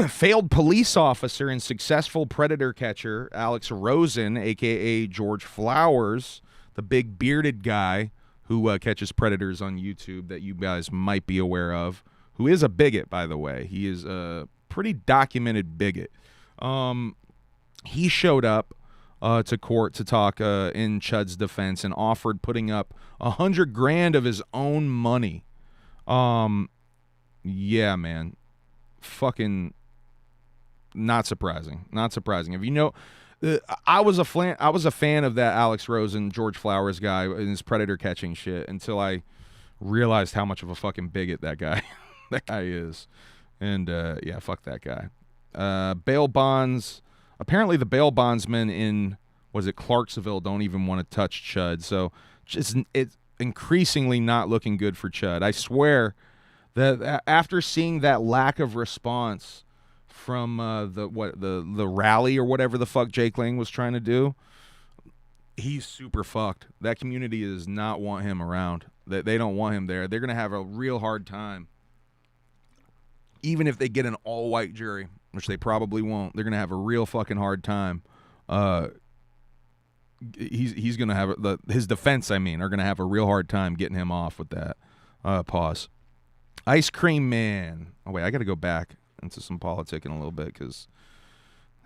A: Failed police officer and successful predator catcher Alex Rosen, a.k.a. George Flowers, the big bearded guy who catches predators on YouTube that you guys might be aware of, who is a bigot, by the way. He is a pretty documented bigot. He showed up to court to talk in Chud's defense and offered putting up $100,000 of his own money. Yeah, man. Fucking not surprising. If you know, I was a fan of that Alex Rosen, George Flowers guy and his predator catching shit until I realized how much of a fucking bigot that guy is. And yeah, fuck that guy. Bail bonds. Apparently the bail bondsmen in Clarksville don't even want to touch Chud. So it's increasingly not looking good for Chud. I swear that after seeing that lack of response from the rally or whatever the fuck Jake Lang was trying to do, he's super fucked. That community does not want him around. They don't want him there. They're gonna have a real hard time, even if they get an all-white jury, which they probably won't. They're gonna have a real fucking hard time. He's gonna have his defense. are gonna have a real hard time getting him off with that. Pause. Ice Cream Man. Oh, wait, I got to go back into some politicking a little bit because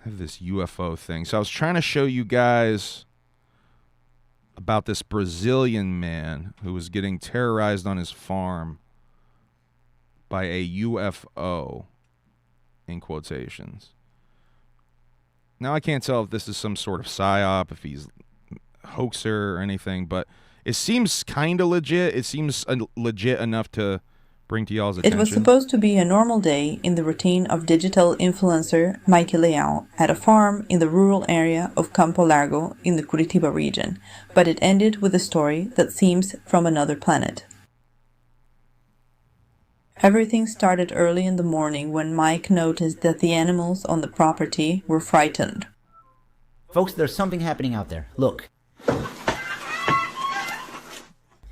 A: I have this UFO thing. So I was trying to show you guys about this Brazilian man who was getting terrorized on his farm by a UFO, in quotations. Now, I can't tell if this is some sort of psyop, if he's a hoaxer or anything, but it seems kind of legit. It seems legit enough to bring to y'all's attention.
M: It was supposed to be a normal day in the routine of digital influencer Mike Leão at a farm in the rural area of Campo Largo in the Curitiba region, but it ended with a story that seems from another planet. Everything started early in the morning when Mike noticed that the animals on the property were frightened.
N: Folks, there's something happening out there. Look.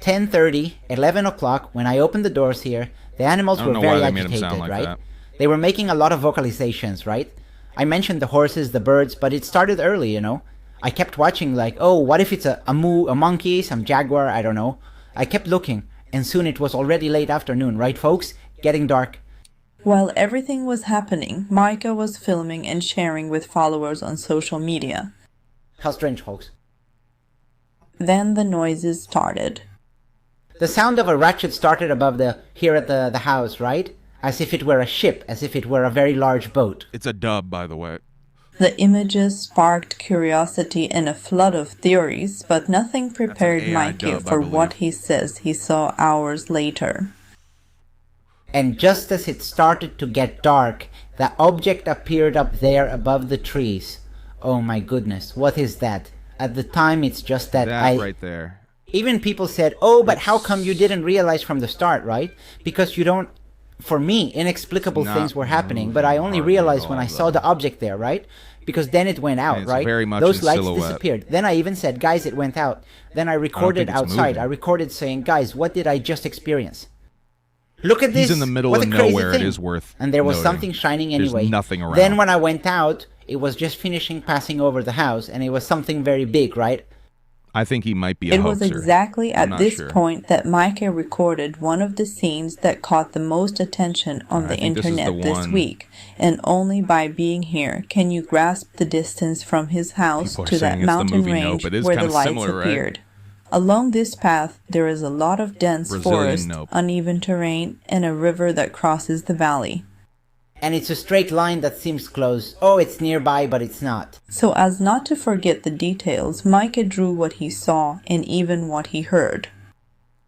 N: 10:30, 11 o'clock, when I opened the doors here, the animals were very agitated, right? They were making a lot of vocalizations, right? I mentioned the horses, the birds, but it started early, you know? I kept watching like, oh, what if it's a monkey, some jaguar, I don't know. I kept looking, and soon it was already late afternoon, right, folks? Getting dark.
M: While everything was happening, Micah was filming and sharing with followers on social media.
N: How strange, folks.
M: Then the noises started.
N: The sound of a ratchet started above here at the house, right? As if it were a ship, as if it were a very large boat.
A: It's a dub, by the way.
M: The images sparked curiosity and a flood of theories, but nothing prepared Mikey for what he says he saw hours later.
N: And just as it started to get dark, the object appeared up there above the trees. Oh my goodness, what is that? At the time, it's just that
A: right there.
N: Even people said, oh, but how come you didn't realize from the start, right? Because you don't... For me, inexplicable things were happening, but I only realized when I saw the object there, right? Because then it went out, right?
A: Very much
N: those lights
A: silhouette.
N: Disappeared. Then I even said, guys, it went out. Then I recorded outside. I recorded saying, guys, what did I just experience? Look at this.
A: He's in the middle of nowhere. It is worth
N: And there was
A: noting.
N: something shining anyway.
A: There's nothing around.
N: Then when I went out, it was just finishing passing over the house, and it was something very big, right?
A: I think he might be a
M: It
A: hoaxer.
M: was exactly
A: I'm
M: at
A: not
M: this
A: sure.
M: point that Micah recorded one of the scenes that caught the most attention on the internet this week, and only by being here can you grasp the distance from his house
A: People are
M: to that
A: saying it's the
M: mountain
A: movie
M: range
A: Nope. It is
M: where the
A: kinda
M: lights
A: similar, right?
M: appeared. Along this path, there is a lot of dense
A: Brazilian
M: forest,
A: Nope.
M: uneven terrain, and a river that crosses the valley.
N: And it's a straight line that seems close. Oh, it's nearby, but it's not.
M: So as not to forget the details, Micah drew what he saw and even what he heard.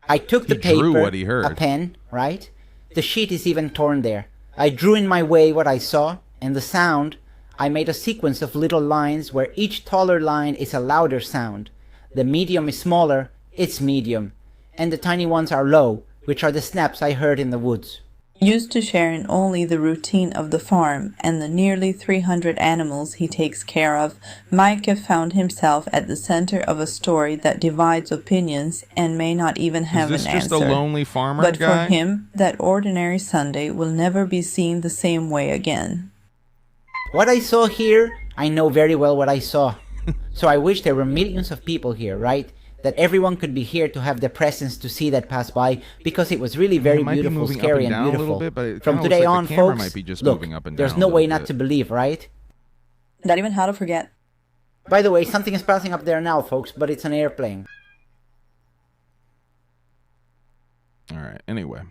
N: I took the
A: drew
N: paper,
A: what he heard.
N: a pen, right? The sheet is even torn there. I drew in my way what I saw, and the sound, I made a sequence of little lines where each taller line is a louder sound. The medium is smaller, it's medium. And the tiny ones are low, which are the snaps I heard in the woods.
M: Used to share in only the routine of the farm and the nearly 300 animals he takes care of, Micah found himself at the center of a story that divides opinions and may not even have an answer.
A: Is this just a lonely farmer
M: But
A: guy?
M: for him, that ordinary Sunday will never be seen the same way again.
N: What I saw here, I know very well what I saw. So I wish there were millions of people here, right? That everyone could be here to have the presence to see that pass by, because it was really very beautiful, scary, and beautiful. From today on, folks, look, there's no way not to believe, right?
M: Not even how to forget.
N: By the way, something is passing up there now, folks, but it's an airplane.
A: All right. Anyway,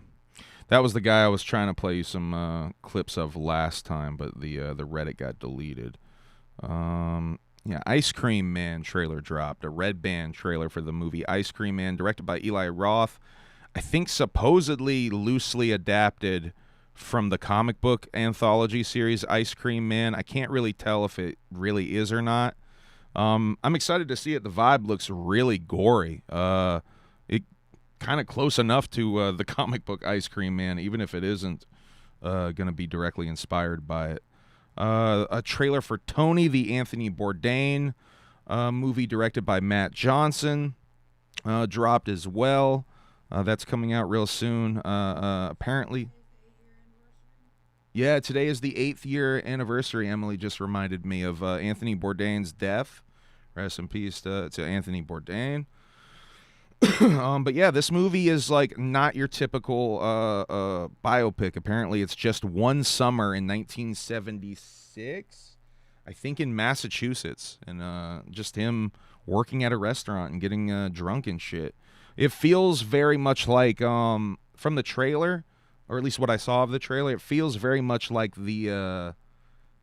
A: that was the guy I was trying to play you some clips of last time, but the Reddit got deleted. Yeah, Ice Cream Man trailer dropped. A Red Band trailer for the movie Ice Cream Man, directed by Eli Roth. I think supposedly loosely adapted from the comic book anthology series Ice Cream Man. I can't really tell if it really is or not. I'm excited to see it. The vibe looks really gory. It kind of close enough to the comic book Ice Cream Man, even if it isn't going to be directly inspired by it. A trailer for Tony, the Anthony Bourdain movie directed by Matt Johnson, dropped as well. That's coming out real soon. Apparently, yeah, today is the 8th year anniversary. Emily just reminded me of Anthony Bourdain's death. Rest in peace to Anthony Bourdain. But yeah, this movie is like not your typical biopic. Apparently, it's just one summer in 1976, I think, in Massachusetts, and just him working at a restaurant and getting drunk and shit. It feels very much like from the trailer, or at least what I saw of the trailer. It feels very much like the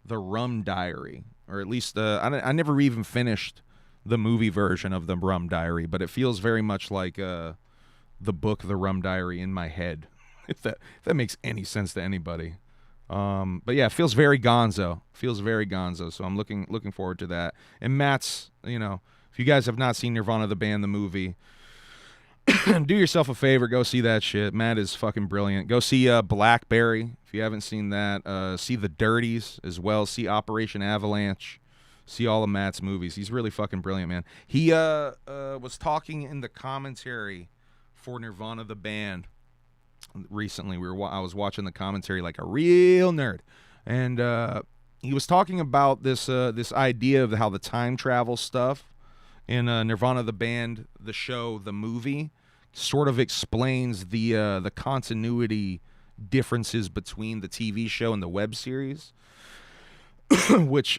A: Rum Diary, or at least I never even finished the movie version of the Rum Diary, but it feels very much like the book The Rum Diary in my head, if that makes any sense to anybody. But yeah, it feels very Gonzo. So I'm looking forward to that. And Matt's, if you guys have not seen Nirvana the band, the movie, do yourself a favor, go see that shit. Matt is fucking brilliant. Go see Blackberry if you haven't seen that. See The Dirties as well. See Operation Avalanche. See all of Matt's movies. He's really fucking brilliant, man. He was talking in the commentary for Nirvana the band recently. I was watching the commentary like a real nerd, and he was talking about this idea of how the time travel stuff in Nirvana the band, the show, the movie, sort of explains the continuity differences between the TV show and the web series, which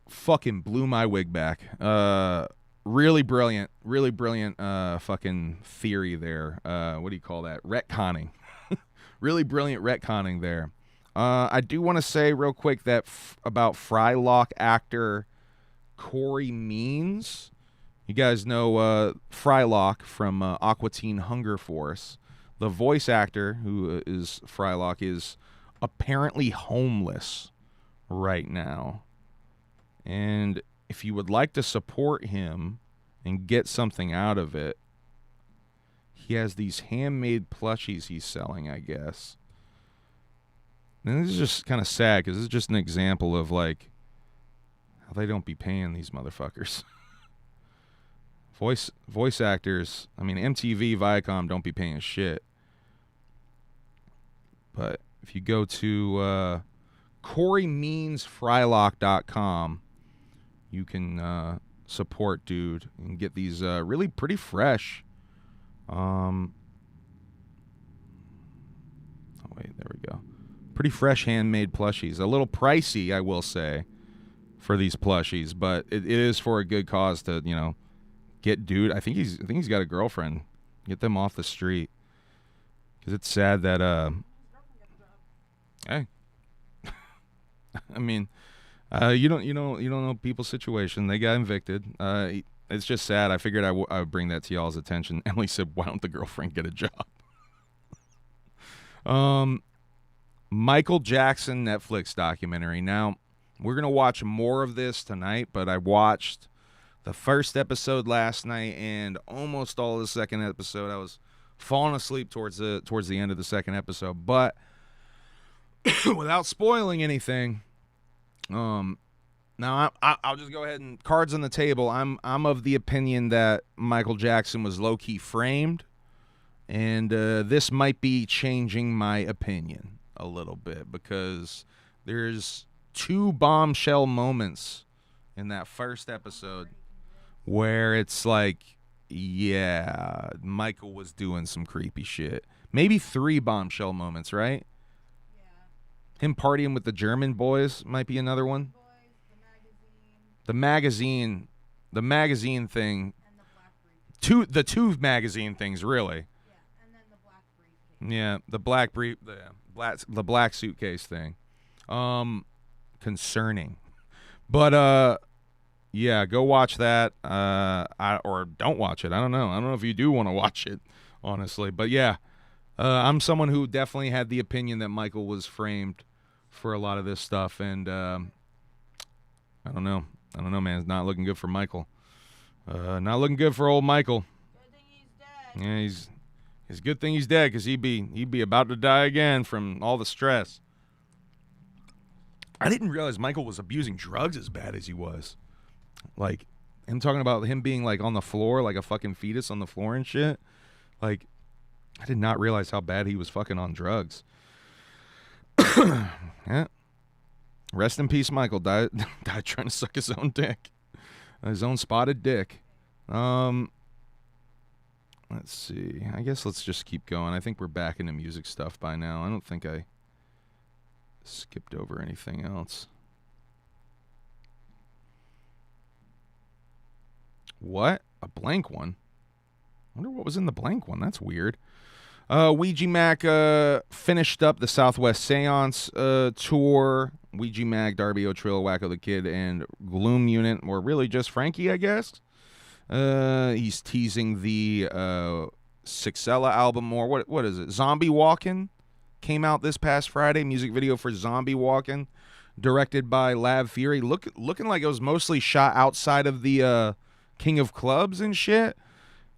A: fucking blew my wig back. Really brilliant fucking theory there. What do you call that? Retconning. Really brilliant retconning there. I do want to say real quick that about Frylock actor Corey Means. You guys know Frylock from Aqua Teen Hunger Force. The voice actor who is Frylock is apparently homeless right now. And if you would like to support him and get something out of it, he has these handmade plushies he's selling, I guess. And this is just kind of sad because this is just an example of like how they don't be paying these motherfuckers. Voice actors, I mean, MTV, Viacom don't be paying shit. But if you go to CoreyMeansFrylock.com, you can support dude and get these really pretty fresh. Oh wait, there we go. Pretty fresh handmade plushies. A little pricey, I will say, for these plushies, but it is for a good cause to, you know, get dude. I think he's got a girlfriend. Get them off the street. Because it's sad that hey. I mean, you don't know people's situation. They got evicted. It's just sad. I figured I would bring that to y'all's attention. Emily said, "Why don't the girlfriend get a job?" Michael Jackson Netflix documentary. Now, we're going to watch more of this tonight, but I watched the first episode last night and almost all of the second episode. I was falling asleep towards the end of the second episode, but without spoiling anything, now I'll just go ahead and cards on the table. I'm of the opinion that Michael Jackson was low-key framed, and this might be changing my opinion a little bit because there's 2 bombshell moments in that first episode where it's like, yeah, Michael was doing some creepy shit. Maybe 3 bombshell moments, right? Yeah. Him partying with the German boys might be another one. The magazine thing. And the two magazine things, really. Yeah, and then the black briefcase. Yeah, the black brief, the black suitcase thing. Concerning. But yeah, go watch that. Or don't watch it. I don't know if you do want to watch it, honestly. But yeah, I'm someone who definitely had the opinion that Michael was framed for a lot of this stuff, and I don't know, man. It's not looking good for Michael. Not looking good for old Michael.
L: Good thing he's dead.
A: Yeah, it's a good thing he's dead because he'd be about to die again from all the stress. I didn't realize Michael was abusing drugs as bad as he was. Like, him talking about him being, like, on the floor, like a fucking fetus on the floor and shit. Like, I did not realize how bad he was fucking on drugs. Yeah. Rest in peace, Michael. Died trying to suck his own dick. His own spotted dick. Let's see. I guess let's just keep going. I think we're back into music stuff by now. I don't think I skipped over anything else. What? A blank one? I wonder what was in the blank one. That's weird. Ouija Mac finished up the Southwest Seance tour. Ouija Mac, Darby O'Trill, Wacko the Kid, and Gloom Unit, or really just Frankie, I guess. He's teasing the Sixella album more. What is it? Zombie Walkin' came out this past Friday. Music video for Zombie Walkin', directed by Lab Fury. Looking like it was mostly shot outside of the King of Clubs and shit,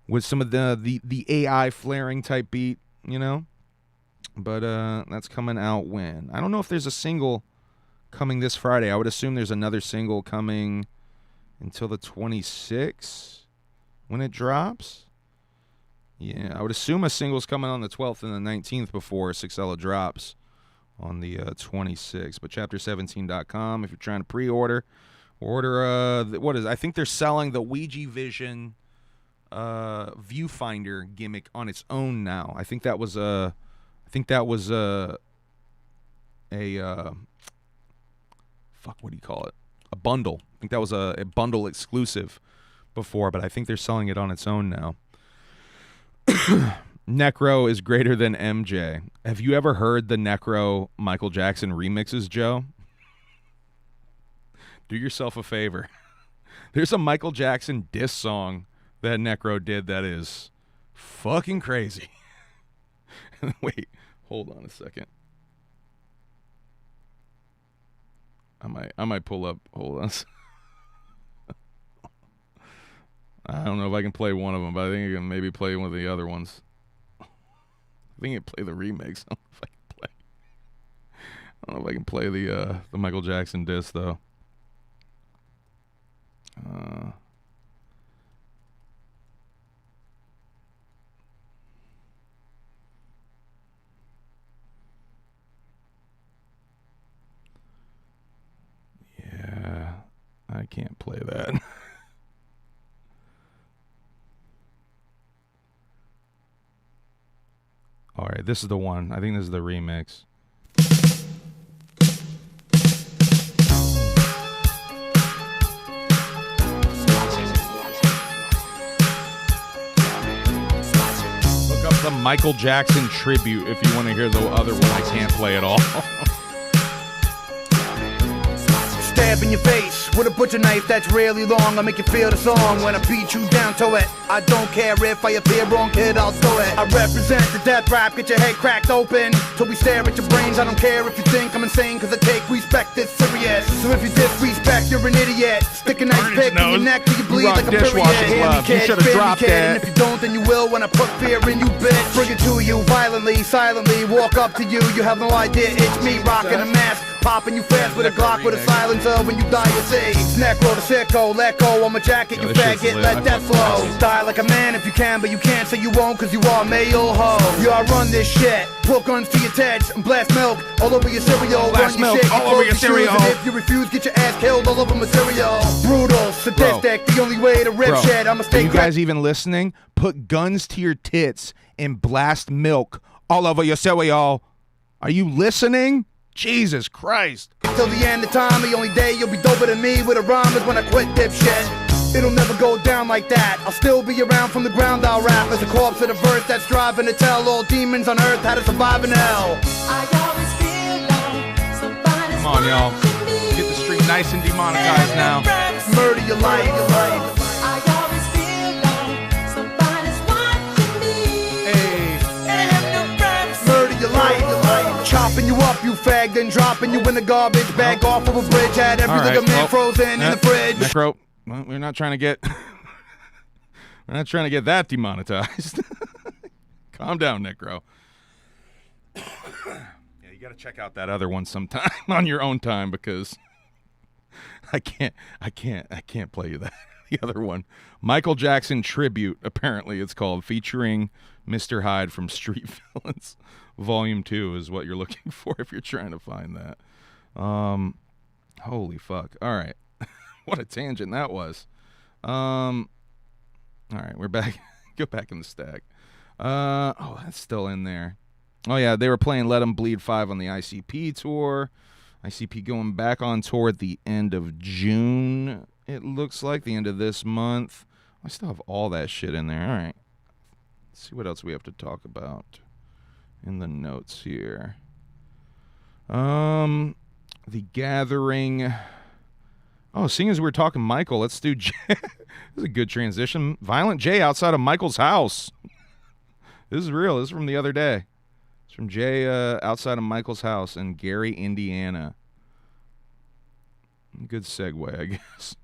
A: with some of the AI flaring type beat, you know. But that's coming out when? I don't know if there's a single coming this Friday. I would assume there's another single coming until the 26th when it drops. Yeah, I would assume a single's coming on the 12th and the 19th before Sixella drops on the 26th. But chapter17.com, if you're trying to pre-order, what is it? I think they're selling the Ouija Vision viewfinder gimmick on its own now. I think that was a fuck, what do you call it? A bundle. I think that was a bundle exclusive before, but I think they're selling it on its own now. Necro is greater than MJ. Have you ever heard the Necro Michael Jackson remixes, Joe? Do yourself a favor. There's a Michael Jackson diss song that Necro did that is fucking crazy. Wait, hold on a second. I might pull up. Hold on. I don't know if I can play one of them, but I think I can maybe play one of the other ones. I think I can play the remix. I don't know if I can play the Michael Jackson diss though. Yeah, I can't play that. this is the one. I think this is the remix. Look up the Michael Jackson tribute if you want to hear the other one I can't play at all.
O: Stab in your face with a butcher knife that's really long. I'll make you feel the song when I beat you down to it. I don't care if I appear wrong, kid, I'll do it. I represent the death rap, get your head cracked open till we stare at your brains. I don't care if you think I'm insane, cause I take respect this serious. So if you disrespect, you're an idiot. Stick a knife pick in your neck till you bleed like a period. Hear me, kid,
A: you should have dropped that.
O: And if you don't, then you will when I put fear in you, bitch. Bring it to you violently, silently, walk up to you. You have no idea, it's me rocking a mask. Popping you fast with a Glock with a silencer. When you die, you say Necro the sicko, let go on my jacket, you faggot, let that flow. Die like a man if you can, but you can't say you won't, cause you are male ho. Yo, I run this shit, put guns to your teds and blast milk all over your cereal. Run your shit,
A: all over your cereal.
O: And if you refuse, get your ass killed all over material. Brutal, sadistic, the only way to rip shit. I'm a stay.
A: Are you guys even listening? Put guns to your tits and blast milk all over your cereal. Are you listening? Jesus Christ.
O: Till the end of time, the only day you'll be doper than me with a rhyme is when I quit dipshit. It'll never go down like that. I'll still be around from the ground, I'll rap as a corpse of the verse that's striving to tell all demons on earth how to survive in hell.
A: Come on, y'all. Get the stream nice and demonetized now.
O: Murder your life, your life. Murder your life, your life. Chopping you up, you fag, then dropping you in the garbage bag off of a bridge. Had every ligament frozen in the fridge.
A: Necro, well, we're not trying to get we're not trying to get that demonetized. Calm down, Necro. Yeah, you got to check out that other one sometime on your own time because I can't play you that. The other one, Michael Jackson Tribute, apparently it's called, featuring Mr. Hyde from Street Villains. Volume 2 is what you're looking for if you're trying to find that. Holy fuck. All right. What a tangent that was. All right, we're back. Go back in the stack. Oh, that's still in there. Oh, yeah, they were playing Let 'Em Bleed 5 on the ICP tour. ICP going back on tour at the end of June, it looks like, the end of this month. I still have all that shit in there. All right. Let's see what else we have to talk about in the notes here. The Gathering. Oh, seeing as we're talking Michael, let's do Jay. This is a good transition. Violent J outside of Michael's house. This is real. This is from the other day. It's from Jay outside of Michael's house in Gary, Indiana. Good segue, I guess.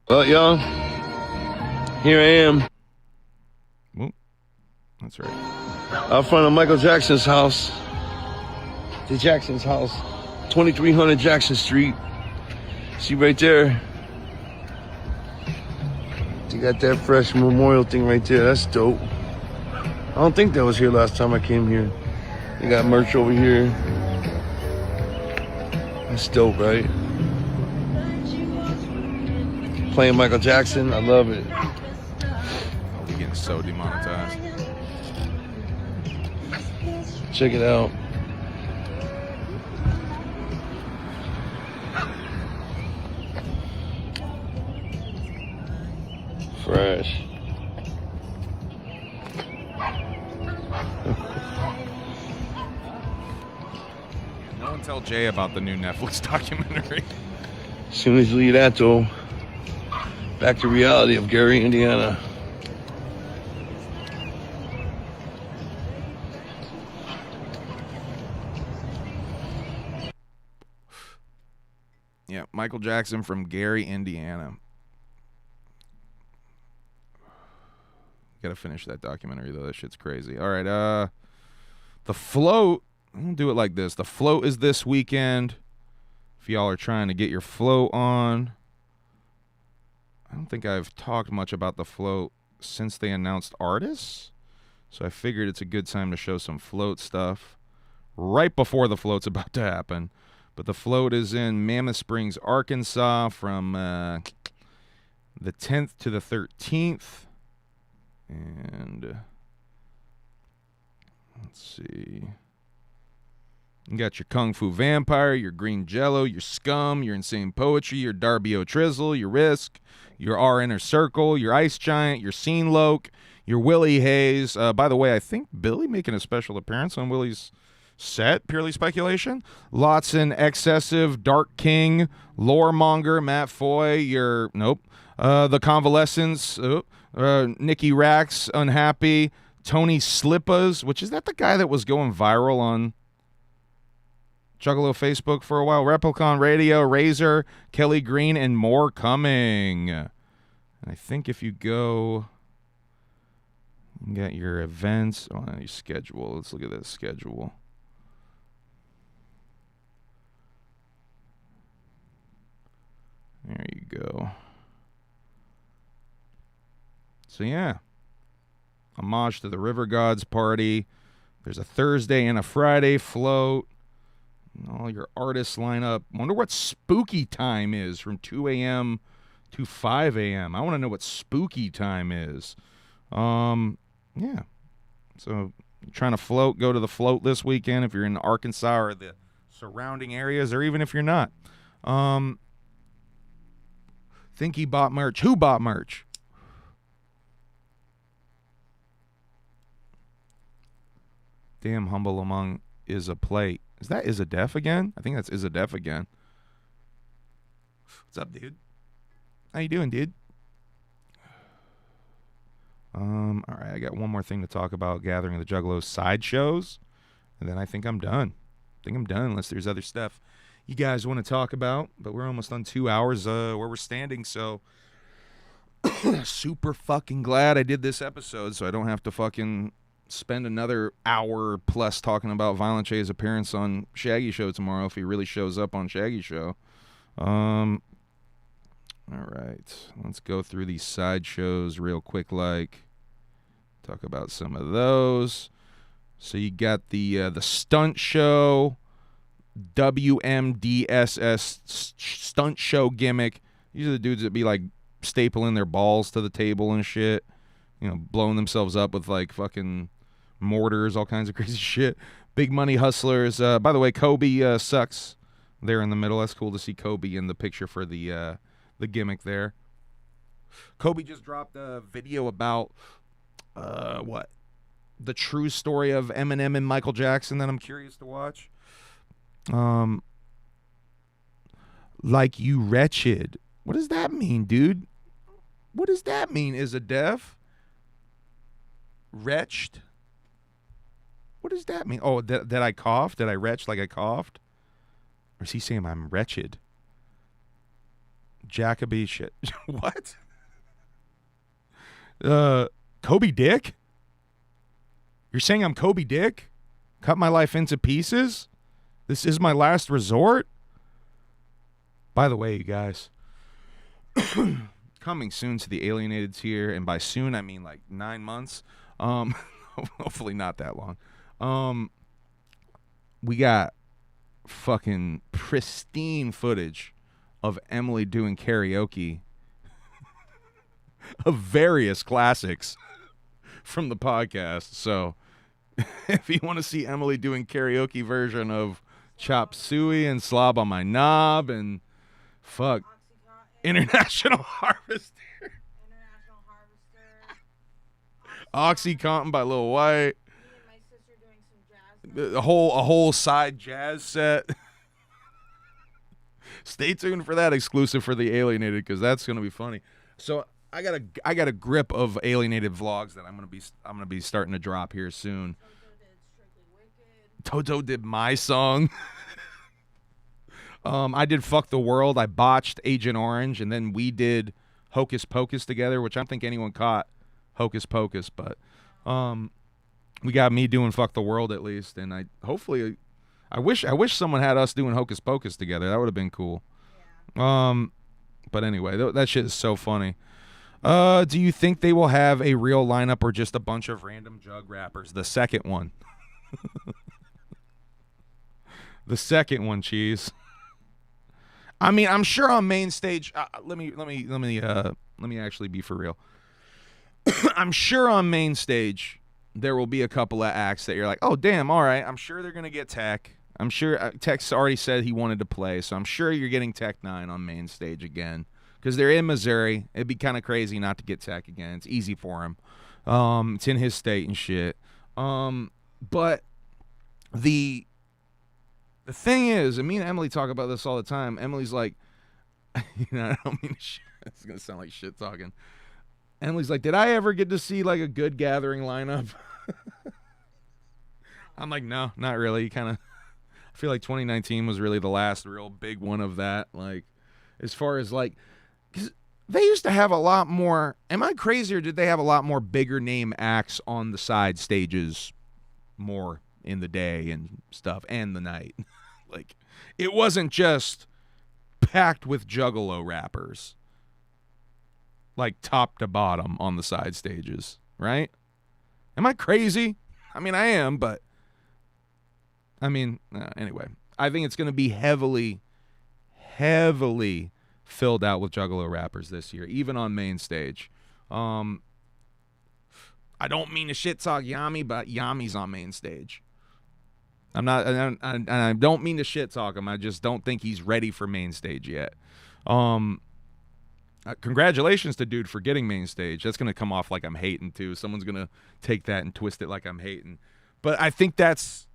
P: Well, y'all, here I am.
A: Well, that's right.
P: Out front of Michael Jackson's house. The Jackson's house. 2300 Jackson Street. See right there? You got that fresh memorial thing right there. That's dope. I don't think that was here last time I came here. You got merch over here. That's dope, right? Playing Michael Jackson. I love it.
A: Oh, we getting so demonetized.
P: Check it out. Fresh.
A: No one tell Jay about the new Netflix documentary.
P: As soon as you leave that, though, back to reality of Gary, Indiana.
A: Yeah, Michael Jackson from Gary, Indiana. Gotta finish that documentary, though. That shit's crazy. All right, The Float. I'm gonna do it like this. The Float is this weekend. If y'all are trying to get your float on. I don't think I've talked much about The Float since they announced artists. So I figured it's a good time to show some float stuff right before the float's about to happen. But the float is in Mammoth Springs, Arkansas from the 10th to the 13th. And let's see. You got your Kung Fu Vampire, your Green Jello, your Scum, your Insane Poetry, your Darby O'Trizzle, your Risk, your R Inner Circle, your Ice Giant, your Scene Loke, your Willie Hayes. By the way, I think Billy making a special appearance on Willie's set, purely speculation. Lotson, Excessive, Dark King, Loremonger, Matt Foy, your, The Convalescence, Nikki Rax, Unhappy, Tony Slippas, which is that the guy that was going viral on Juggalo Facebook for a while? Replicon Radio, Razor, Kelly Green, and more coming. And I think if you go, you got your events on your schedule. Let's look at that schedule. There you go. So yeah, homage to the River Gods party. There's a Thursday and a Friday float. All your artists line up. Wonder what spooky time is from 2 a.m. to 5 a.m. I want to know what spooky time is. Yeah. So trying to float, go to the float this weekend if you're in Arkansas or the surrounding areas, or even if you're not. Think he bought merch. Who bought merch? Damn, Humble Among is a plate. Is that Def again? I think that's Def again. What's up, dude? How you doing, dude? All right, I got one more thing to talk about, Gathering of the Juggalos sideshows, and then I think I'm done. Unless there's other stuff you guys want to talk about, but we're almost on 2 hours where we're standing, so super fucking glad I did this episode so I don't have to fucking spend another hour plus talking about Violent J's appearance on Shaggy Show tomorrow if he really shows up on Shaggy Show. All right, let's go through these sideshows real quick, talk about some of those. So you got the stunt show, WMDSS stunt show gimmick. These are the dudes that be like stapling their balls to the table and shit, blowing themselves up with like fucking mortars, all kinds of crazy shit. Big Money Hustlers. By the way, Kobe sucks there in the middle. That's cool to see Kobe in the picture for the gimmick there. Kobe just dropped a video about the true story of Eminem and Michael Jackson that I'm curious to watch. Like you wretched. What does that mean, dude? What does that mean? Is a Def? Wretched? What does that mean? Oh, that I coughed? Did I retch like I coughed? Or is he saying I'm wretched? Jacoby shit. What? Kobe Dick? You're saying I'm Kobe Dick? Cut my life into pieces? This is my last resort? By the way, you guys, coming soon to the Alienated tier, and by soon I mean like 9 months. Hopefully not that long. We got fucking pristine footage of Emily doing karaoke of various classics from the podcast. So if you want to see Emily doing karaoke version of Chop Suey and Slob on My Knob and fuck International Harvester, Oxycontin by Lil White, a whole side jazz set. Stay tuned for that exclusive for the Alienated, because that's gonna be funny. So I got a grip of Alienated vlogs that I'm gonna be starting to drop here soon. Toto did my song. I did Fuck the World. I botched Agent Orange, and then we did Hocus Pocus together, which I don't think anyone caught Hocus Pocus, but we got me doing Fuck the World at least, and I wish someone had us doing Hocus Pocus together. That would have been cool. But anyway, that shit is so funny. Do you think they will have a real lineup or just a bunch of random jug rappers? The second one. The second one, Cheese. I mean, I'm sure on main stage. Let me actually be for real. I'm sure on main stage there will be a couple of acts that you're like, oh damn, all right. I'm sure they're gonna get Tech. I'm sure Tech's already said he wanted to play, so I'm sure you're getting Tech 9 on main stage again because they're in Missouri. It'd be kind of crazy not to get Tech again. It's easy for him. It's in his state and shit. But the thing is, and me and Emily talk about this all the time. Emily's like, I don't mean to it's going to sound like shit talking. Emily's like, did I ever get to see like a good gathering lineup? I'm like, no, not really. I feel like 2019 was really the last real big one of that. Like, as far as like, 'cause they used to have a lot more. Am I crazy or did they have a lot more bigger name acts on the side stages more in the day and stuff and the night? Like, it wasn't just packed with Juggalo rappers, like top to bottom on the side stages, right? Am I crazy? I mean, I am, but I mean, anyway, I think it's going to be heavily filled out with Juggalo rappers this year, even on main stage. I don't mean to shit talk Yami, but Yami's on main stage. I'm not, and I don't mean to shit talk him. I just don't think he's ready for main stage yet. Congratulations to dude for getting main stage. That's gonna come off like I'm hating too. Someone's gonna take that and twist it like I'm hating. But I think that's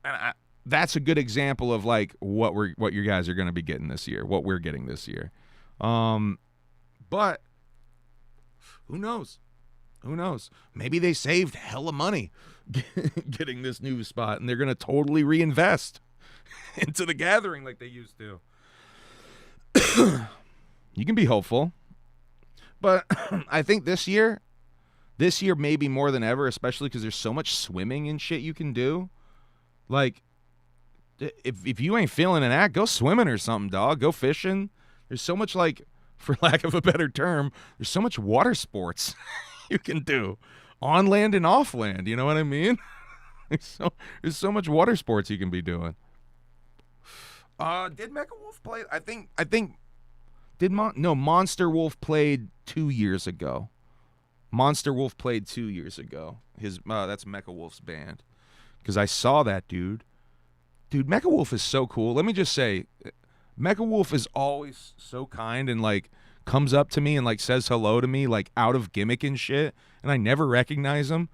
A: a good example of like what you guys are gonna be getting this year, what we're getting this year. But who knows? Who knows? Maybe they saved hella money getting this new spot, and they're going to totally reinvest into the gathering like they used to. You can be hopeful. But I think this year maybe more than ever, especially because there's so much swimming and shit you can do. Like, if you ain't feeling an act, go swimming or something, dog. Go fishing. There's so much, like, for lack of a better term, there's so much water sports you can do on land and off land. You know what I mean? There's so much water sports you can be doing. Did Mecha Wolf play? I think Monster Wolf played 2 years ago. Monster Wolf played 2 years ago. That's Mecha Wolf's band. Because I saw that dude. Dude, Mecha Wolf is so cool. Let me just say, Mecha Wolf is always so kind and like comes up to me and like says hello to me like out of gimmick and shit, and I never recognize him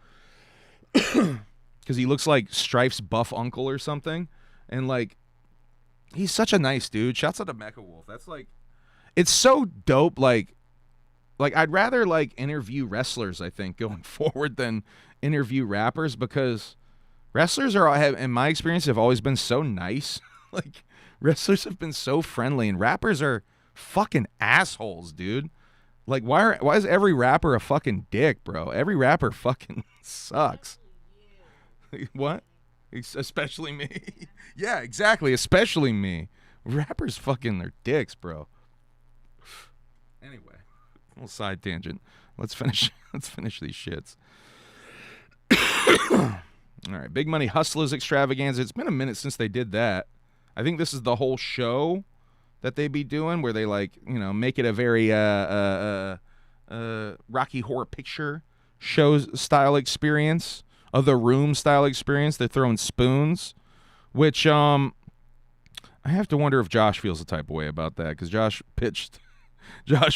A: because he looks like Strife's buff uncle or something, and like he's such a nice dude. Shouts out to Mecha Wolf. That's like, it's so dope. Like I'd rather like interview wrestlers, I think, going forward than interview rappers, because wrestlers in my experience have always been so nice. Like, wrestlers have been so friendly, and rappers are fucking assholes, dude. Like, why is every rapper a fucking dick, bro? Every rapper fucking sucks. What? Especially me. Yeah, exactly. Especially me. Rappers fucking, they're dicks, bro. Anyway, a little side tangent. Let's finish these shits. All right, Big Money Hustlers Extravaganza. It's been a minute since they did that. I think this is the whole show that they be doing, where they like, make it a very Rocky Horror Picture Show style experience, of The Room style experience. They're throwing spoons, which I have to wonder if Josh feels the type of way about that, because Josh pitched a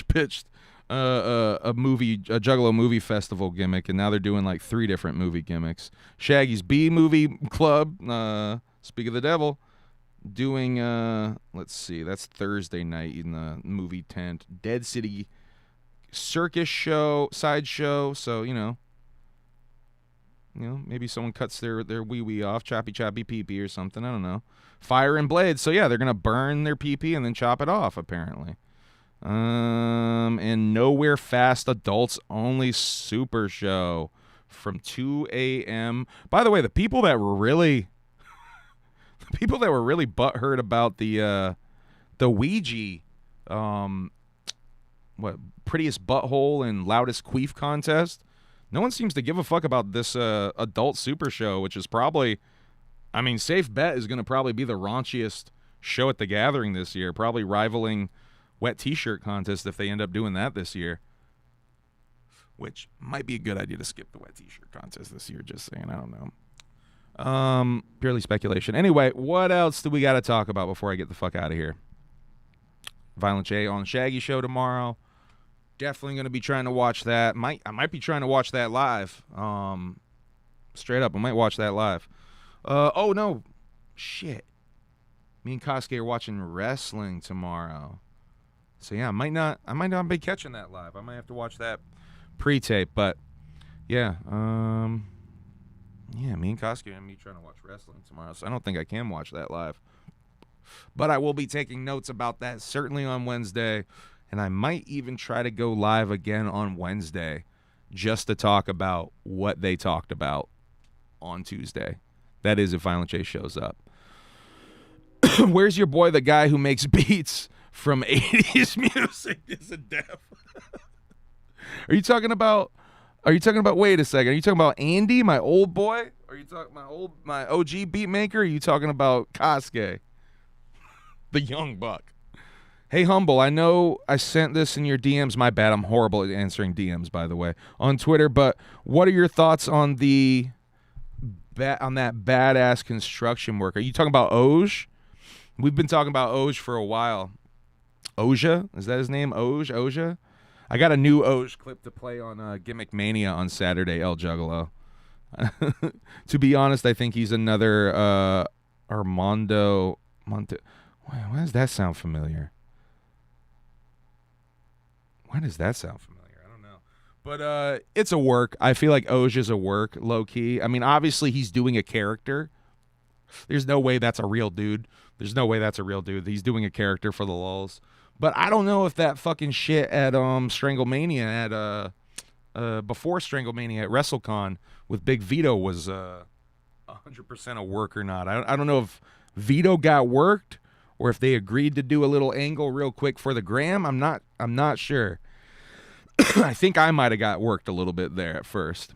A: Juggalo movie festival gimmick, and now they're doing like 3 different movie gimmicks. Shaggy's B Movie Club, Speak of the Devil, doing let's see, that's Thursday night in the movie tent. Dead City Circus Show, sideshow, so maybe someone cuts their wee off, choppy pee or something, I don't know. Fire and Blade, so yeah, they're gonna burn their pee and then chop it off, apparently. And Nowhere Fast Adults Only Super Show from 2 a.m. By the way, the people that were really butthurt about the Ouija, prettiest butthole and loudest queef contest, no one seems to give a fuck about this adult super show, which is probably, safe bet is going to probably be the raunchiest show at the Gathering this year, probably rivaling Wet T-shirt contest if they end up doing that this year. Which might be a good idea to skip the Wet T-shirt contest this year, just saying. I don't know. Purely speculation. Anyway, what else do we got to talk about before I get the fuck out of here? Violent J on Shaggy Show tomorrow. Definitely going to be trying to watch that. I might be trying to watch that live. Straight up, I might watch that live. Oh, no. Shit. Me and Kosuke are watching wrestling tomorrow. So, yeah, I might not be catching that live. I might have to watch that pre-tape, but yeah, me and Kosuke and me trying to watch wrestling tomorrow, so I don't think I can watch that live. But I will be taking notes about that certainly on Wednesday, and I might even try to go live again on Wednesday just to talk about what they talked about on Tuesday. That is if Violent J shows up. Where's your boy, the guy who makes beats from 80s music is a deaf? Are you talking about, wait a second, are you talking about Andy, my old boy? Are you talking my OG beat maker? Or are you talking about Kosuke, the young buck? Hey, Humble, I know I sent this in your DMs. My bad, I'm horrible at answering DMs, by the way, on Twitter, but what are your thoughts on that badass construction work? Are you talking about Oj? We've been talking about Oj for a while. Oja? Is that his name? Oja? I got a new Oj clip to play on Gimmick Mania on Saturday, El Juggalo. To be honest, I think he's another Armando Monte. Why does that sound familiar? I don't know. But it's a work. I feel like Oj is a work, low-key. I mean, obviously, he's doing a character. There's no way that's a real dude. He's doing a character for the lulz. But I don't know if that fucking shit at Stranglemania before Stranglemania at WrestleCon with Big Vito was 100% a work or not. I don't know if Vito got worked or if they agreed to do a little angle real quick for the gram. I'm not sure. I think I might have got worked a little bit there at first.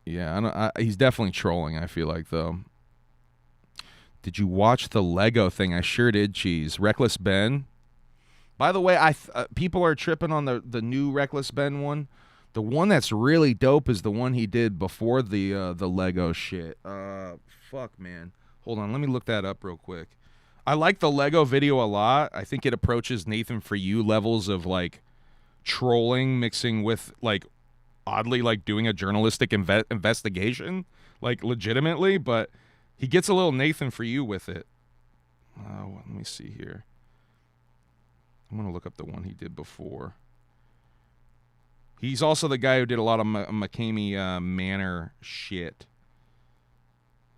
A: Yeah, he's definitely trolling, I feel like, though. Did you watch the Lego thing? I sure did, Cheese. Reckless Ben. By the way, people are tripping on the new Reckless Ben one. The one that's really dope is the one he did before the Lego shit. Fuck, man. Hold on, let me look that up real quick. I like the Lego video a lot. I think it approaches Nathan For You levels of, like, trolling mixing with, like, oddly, like, doing a journalistic investigation, like, legitimately, but he gets a little Nathan For You with it. Let me see here. I'm going to look up the one he did before. He's also the guy who did a lot of McCamey Manor shit.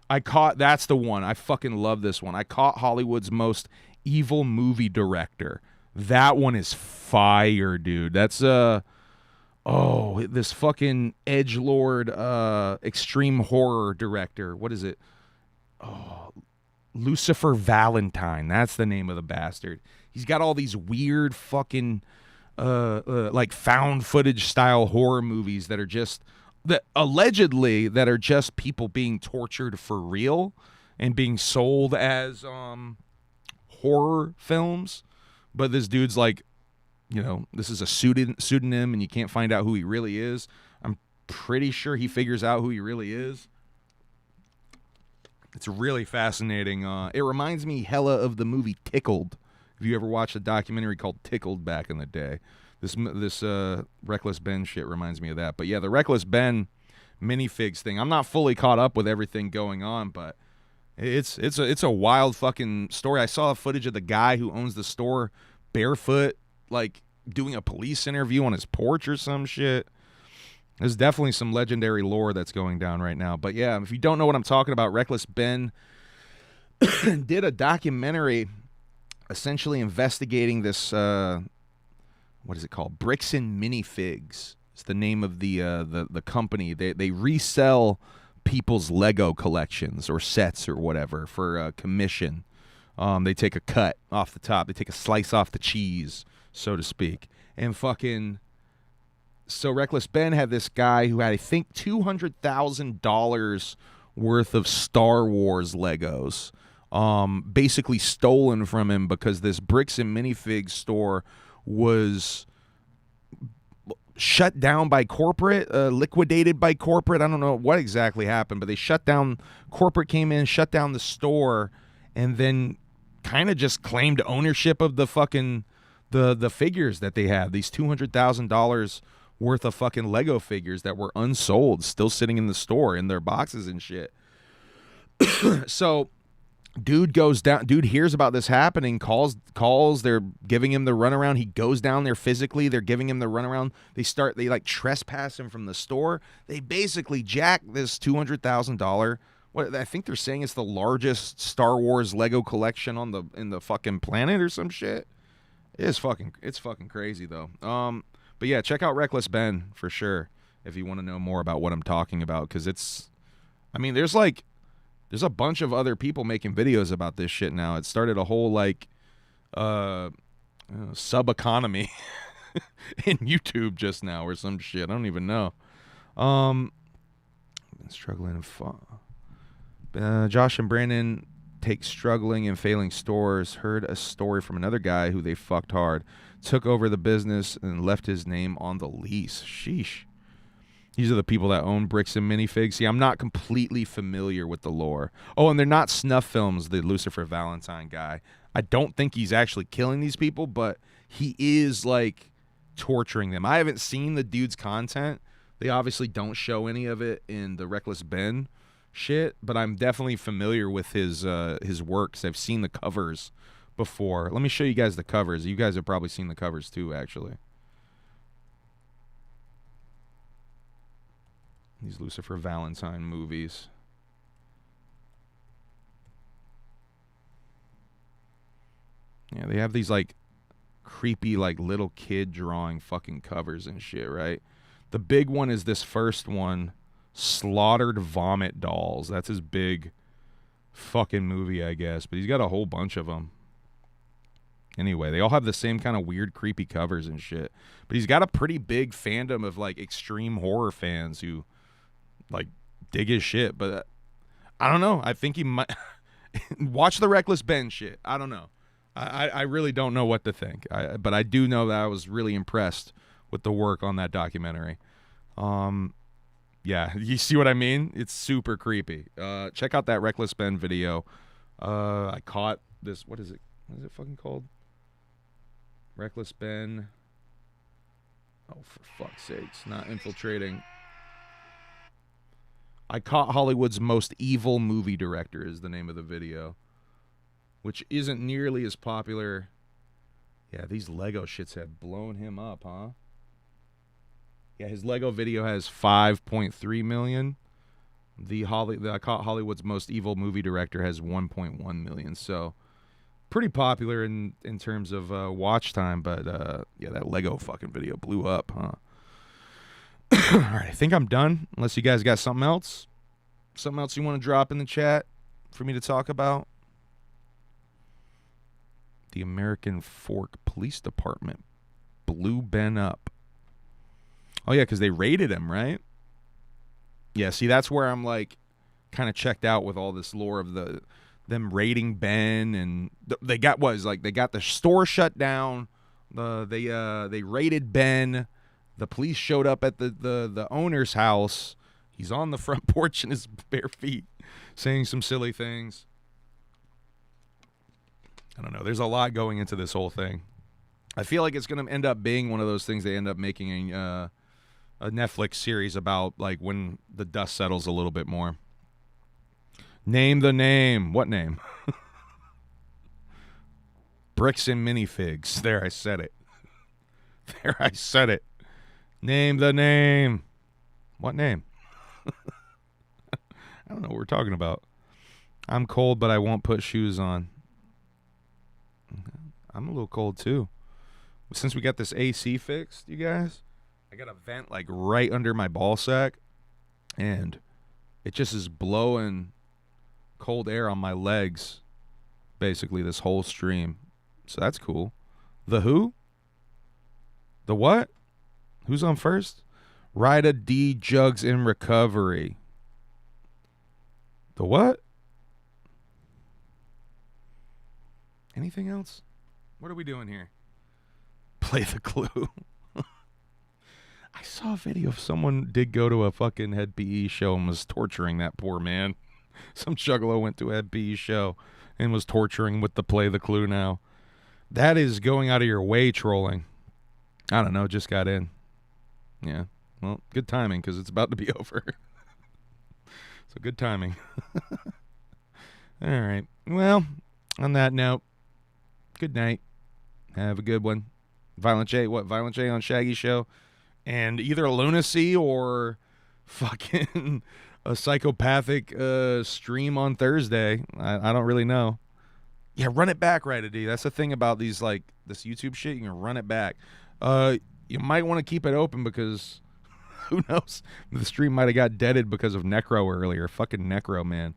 A: That's the one. I fucking love this one. I Caught Hollywood's Most Evil Movie Director. That one is fire, dude. That's, this fucking edgelord extreme horror director. What is it? Oh, Lucifer Valentine. That's the name of the bastard. He's got all these weird fucking like found footage style horror movies that are just allegedly people being tortured for real and being sold as horror films. But this dude's like, you know, this is a pseudonym and you can't find out who he really is. I'm pretty sure he figures out who he really is. It's really fascinating. It reminds me hella of the movie Tickled. If you ever watched a documentary called Tickled back in the day, this Reckless Ben shit reminds me of that. But yeah, the Reckless Ben minifigs thing. I'm not fully caught up with everything going on, but it's a wild fucking story. I saw footage of the guy who owns the store barefoot, like doing a police interview on his porch or some shit. There's definitely some legendary lore that's going down right now. But yeah, if you don't know what I'm talking about, Reckless Ben did a documentary essentially investigating this, what is it called? Bricks and Minifigs. It's the name of the company. They resell people's Lego collections or sets or whatever for commission. They take a cut off the top. They take a slice off the cheese, so to speak. And fucking... So Reckless Ben had this guy who had, I think, $200,000 worth of Star Wars Legos, basically stolen from him because this bricks and minifig store was shut down by corporate, liquidated by corporate. I don't know what exactly happened, but they shut down. Corporate came in, shut down the store, and then kind of just claimed ownership of the fucking the figures that they have. These $200,000 worth of fucking Lego figures that were unsold, still sitting in the store in their boxes and shit. So dude goes down, dude hears about this happening, calls, they're giving him the runaround. He goes down there physically, they're giving him the runaround. They like trespass him from the store. They basically jack this $200,000. What I think they're saying it's the largest Star Wars Lego collection in the fucking planet or some shit. It's fucking crazy though. But yeah, check out Reckless Ben for sure if you want to know more about what I'm talking about, because there's a bunch of other people making videos about this shit now. It started a whole sub economy in YouTube just now or some shit. I don't even know. Been struggling. Josh and Brandon take struggling and failing stores. Heard a story from another guy who they fucked hard. Took over the business and left his name on the lease. Sheesh. These are the people that own bricks and minifigs. See, I'm not completely familiar with the lore. Oh, and they're not snuff films, the Lucifer Valentine guy. I don't think he's actually killing these people, but he is, like, torturing them. I haven't seen the dude's content. They obviously don't show any of it in the Reckless Ben shit, but I'm definitely familiar with his works. I've seen the covers before. Let me show you guys the covers. You guys have probably seen the covers too, actually. These Lucifer Valentine movies. Yeah, they have these like creepy like little kid drawing fucking covers and shit, right? The big one is this first one, Slaughtered Vomit Dolls. That's his big fucking movie, I guess, but he's got a whole bunch of them. Anyway, they all have the same kind of weird creepy covers and shit. But he's got a pretty big fandom of like extreme horror fans who like dig his shit, but I don't know. I think he might watch the Reckless Ben shit. I don't know. I really don't know what to think. But I do know that I was really impressed with the work on that documentary. Yeah, you see what I mean? It's super creepy. Check out that Reckless Ben video. I caught this. What is it? What is it fucking called? Reckless Ben. Oh, for fuck's sakes! Not infiltrating. I Caught Hollywood's Most Evil Movie Director is the name of the video, which isn't nearly as popular. Yeah, these Lego shits have blown him up, huh? Yeah, his Lego video has 5.3 million. The I Caught Hollywood's Most Evil Movie Director has 1.1 million. So pretty popular in terms of watch time, but yeah, that Lego fucking video blew up, huh? All right, I think I'm done. Unless you guys got something else you want to drop in the chat for me to talk about. The American Fork Police Department blew Ben up. Oh yeah, because they raided him, right? Yeah, see, that's where I'm like kind of checked out with all this lore of them raiding Ben, and they got the store shut down. They raided Ben. The police showed up at the owner's house. He's on the front porch in his bare feet, saying some silly things. I don't know. There's a lot going into this whole thing. I feel like it's going to end up being one of those things they end up making a Netflix series about, like, when the dust settles a little bit more. Name the name. What name? Bricks and minifigs. There, I said it. There, I said it. Name the name. What name? I don't know what we're talking about. I'm cold, but I won't put shoes on. I'm a little cold, too. Since we got this AC fixed, you guys, I got a vent, like, right under my ball sack, and it just is blowing cold air on my legs, basically, this whole stream. So that's cool. The who? The what? Who's on first? Rida D. Jugs in recovery. The what? Anything else? What are we doing here? Play the clue. I saw a video of someone did go to a fucking head PE show and was torturing that poor man. Some juggalo went to a head PE show and was torturing with the play the clue now. That is going out of your way trolling. I don't know, just got in. Yeah, well, good timing because it's about to be over. So good timing. All right. Well, on that note, good night. Have a good one. Violent J, what? Violent J on Shaggy Show. And either a lunacy or fucking a psychopathic stream on Thursday. I don't really know. Yeah, run it back, right, Adi. That's the thing about these, like, this YouTube shit. You can run it back. You might want to keep it open because who knows? The stream might have got deaded because of Necro earlier. Fucking Necro, man.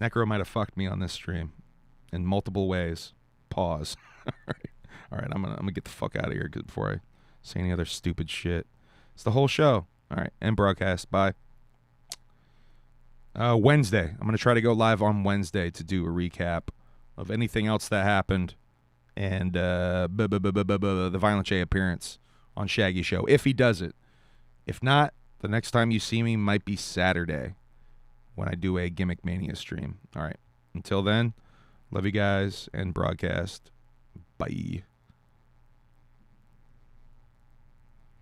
A: Necro might have fucked me on this stream in multiple ways. Pause. All right, I'm gonna get the fuck out of here before I say any other stupid shit. It's the whole show. All right, end broadcast. Bye. Wednesday. I'm gonna try to go live on Wednesday to do a recap of anything else that happened and the Violent J appearance on Shaggy Show, if he does it. If not, the next time you see me might be Saturday when I do a Gimmick Mania stream. All right. Until then, love you guys and broadcast. Bye.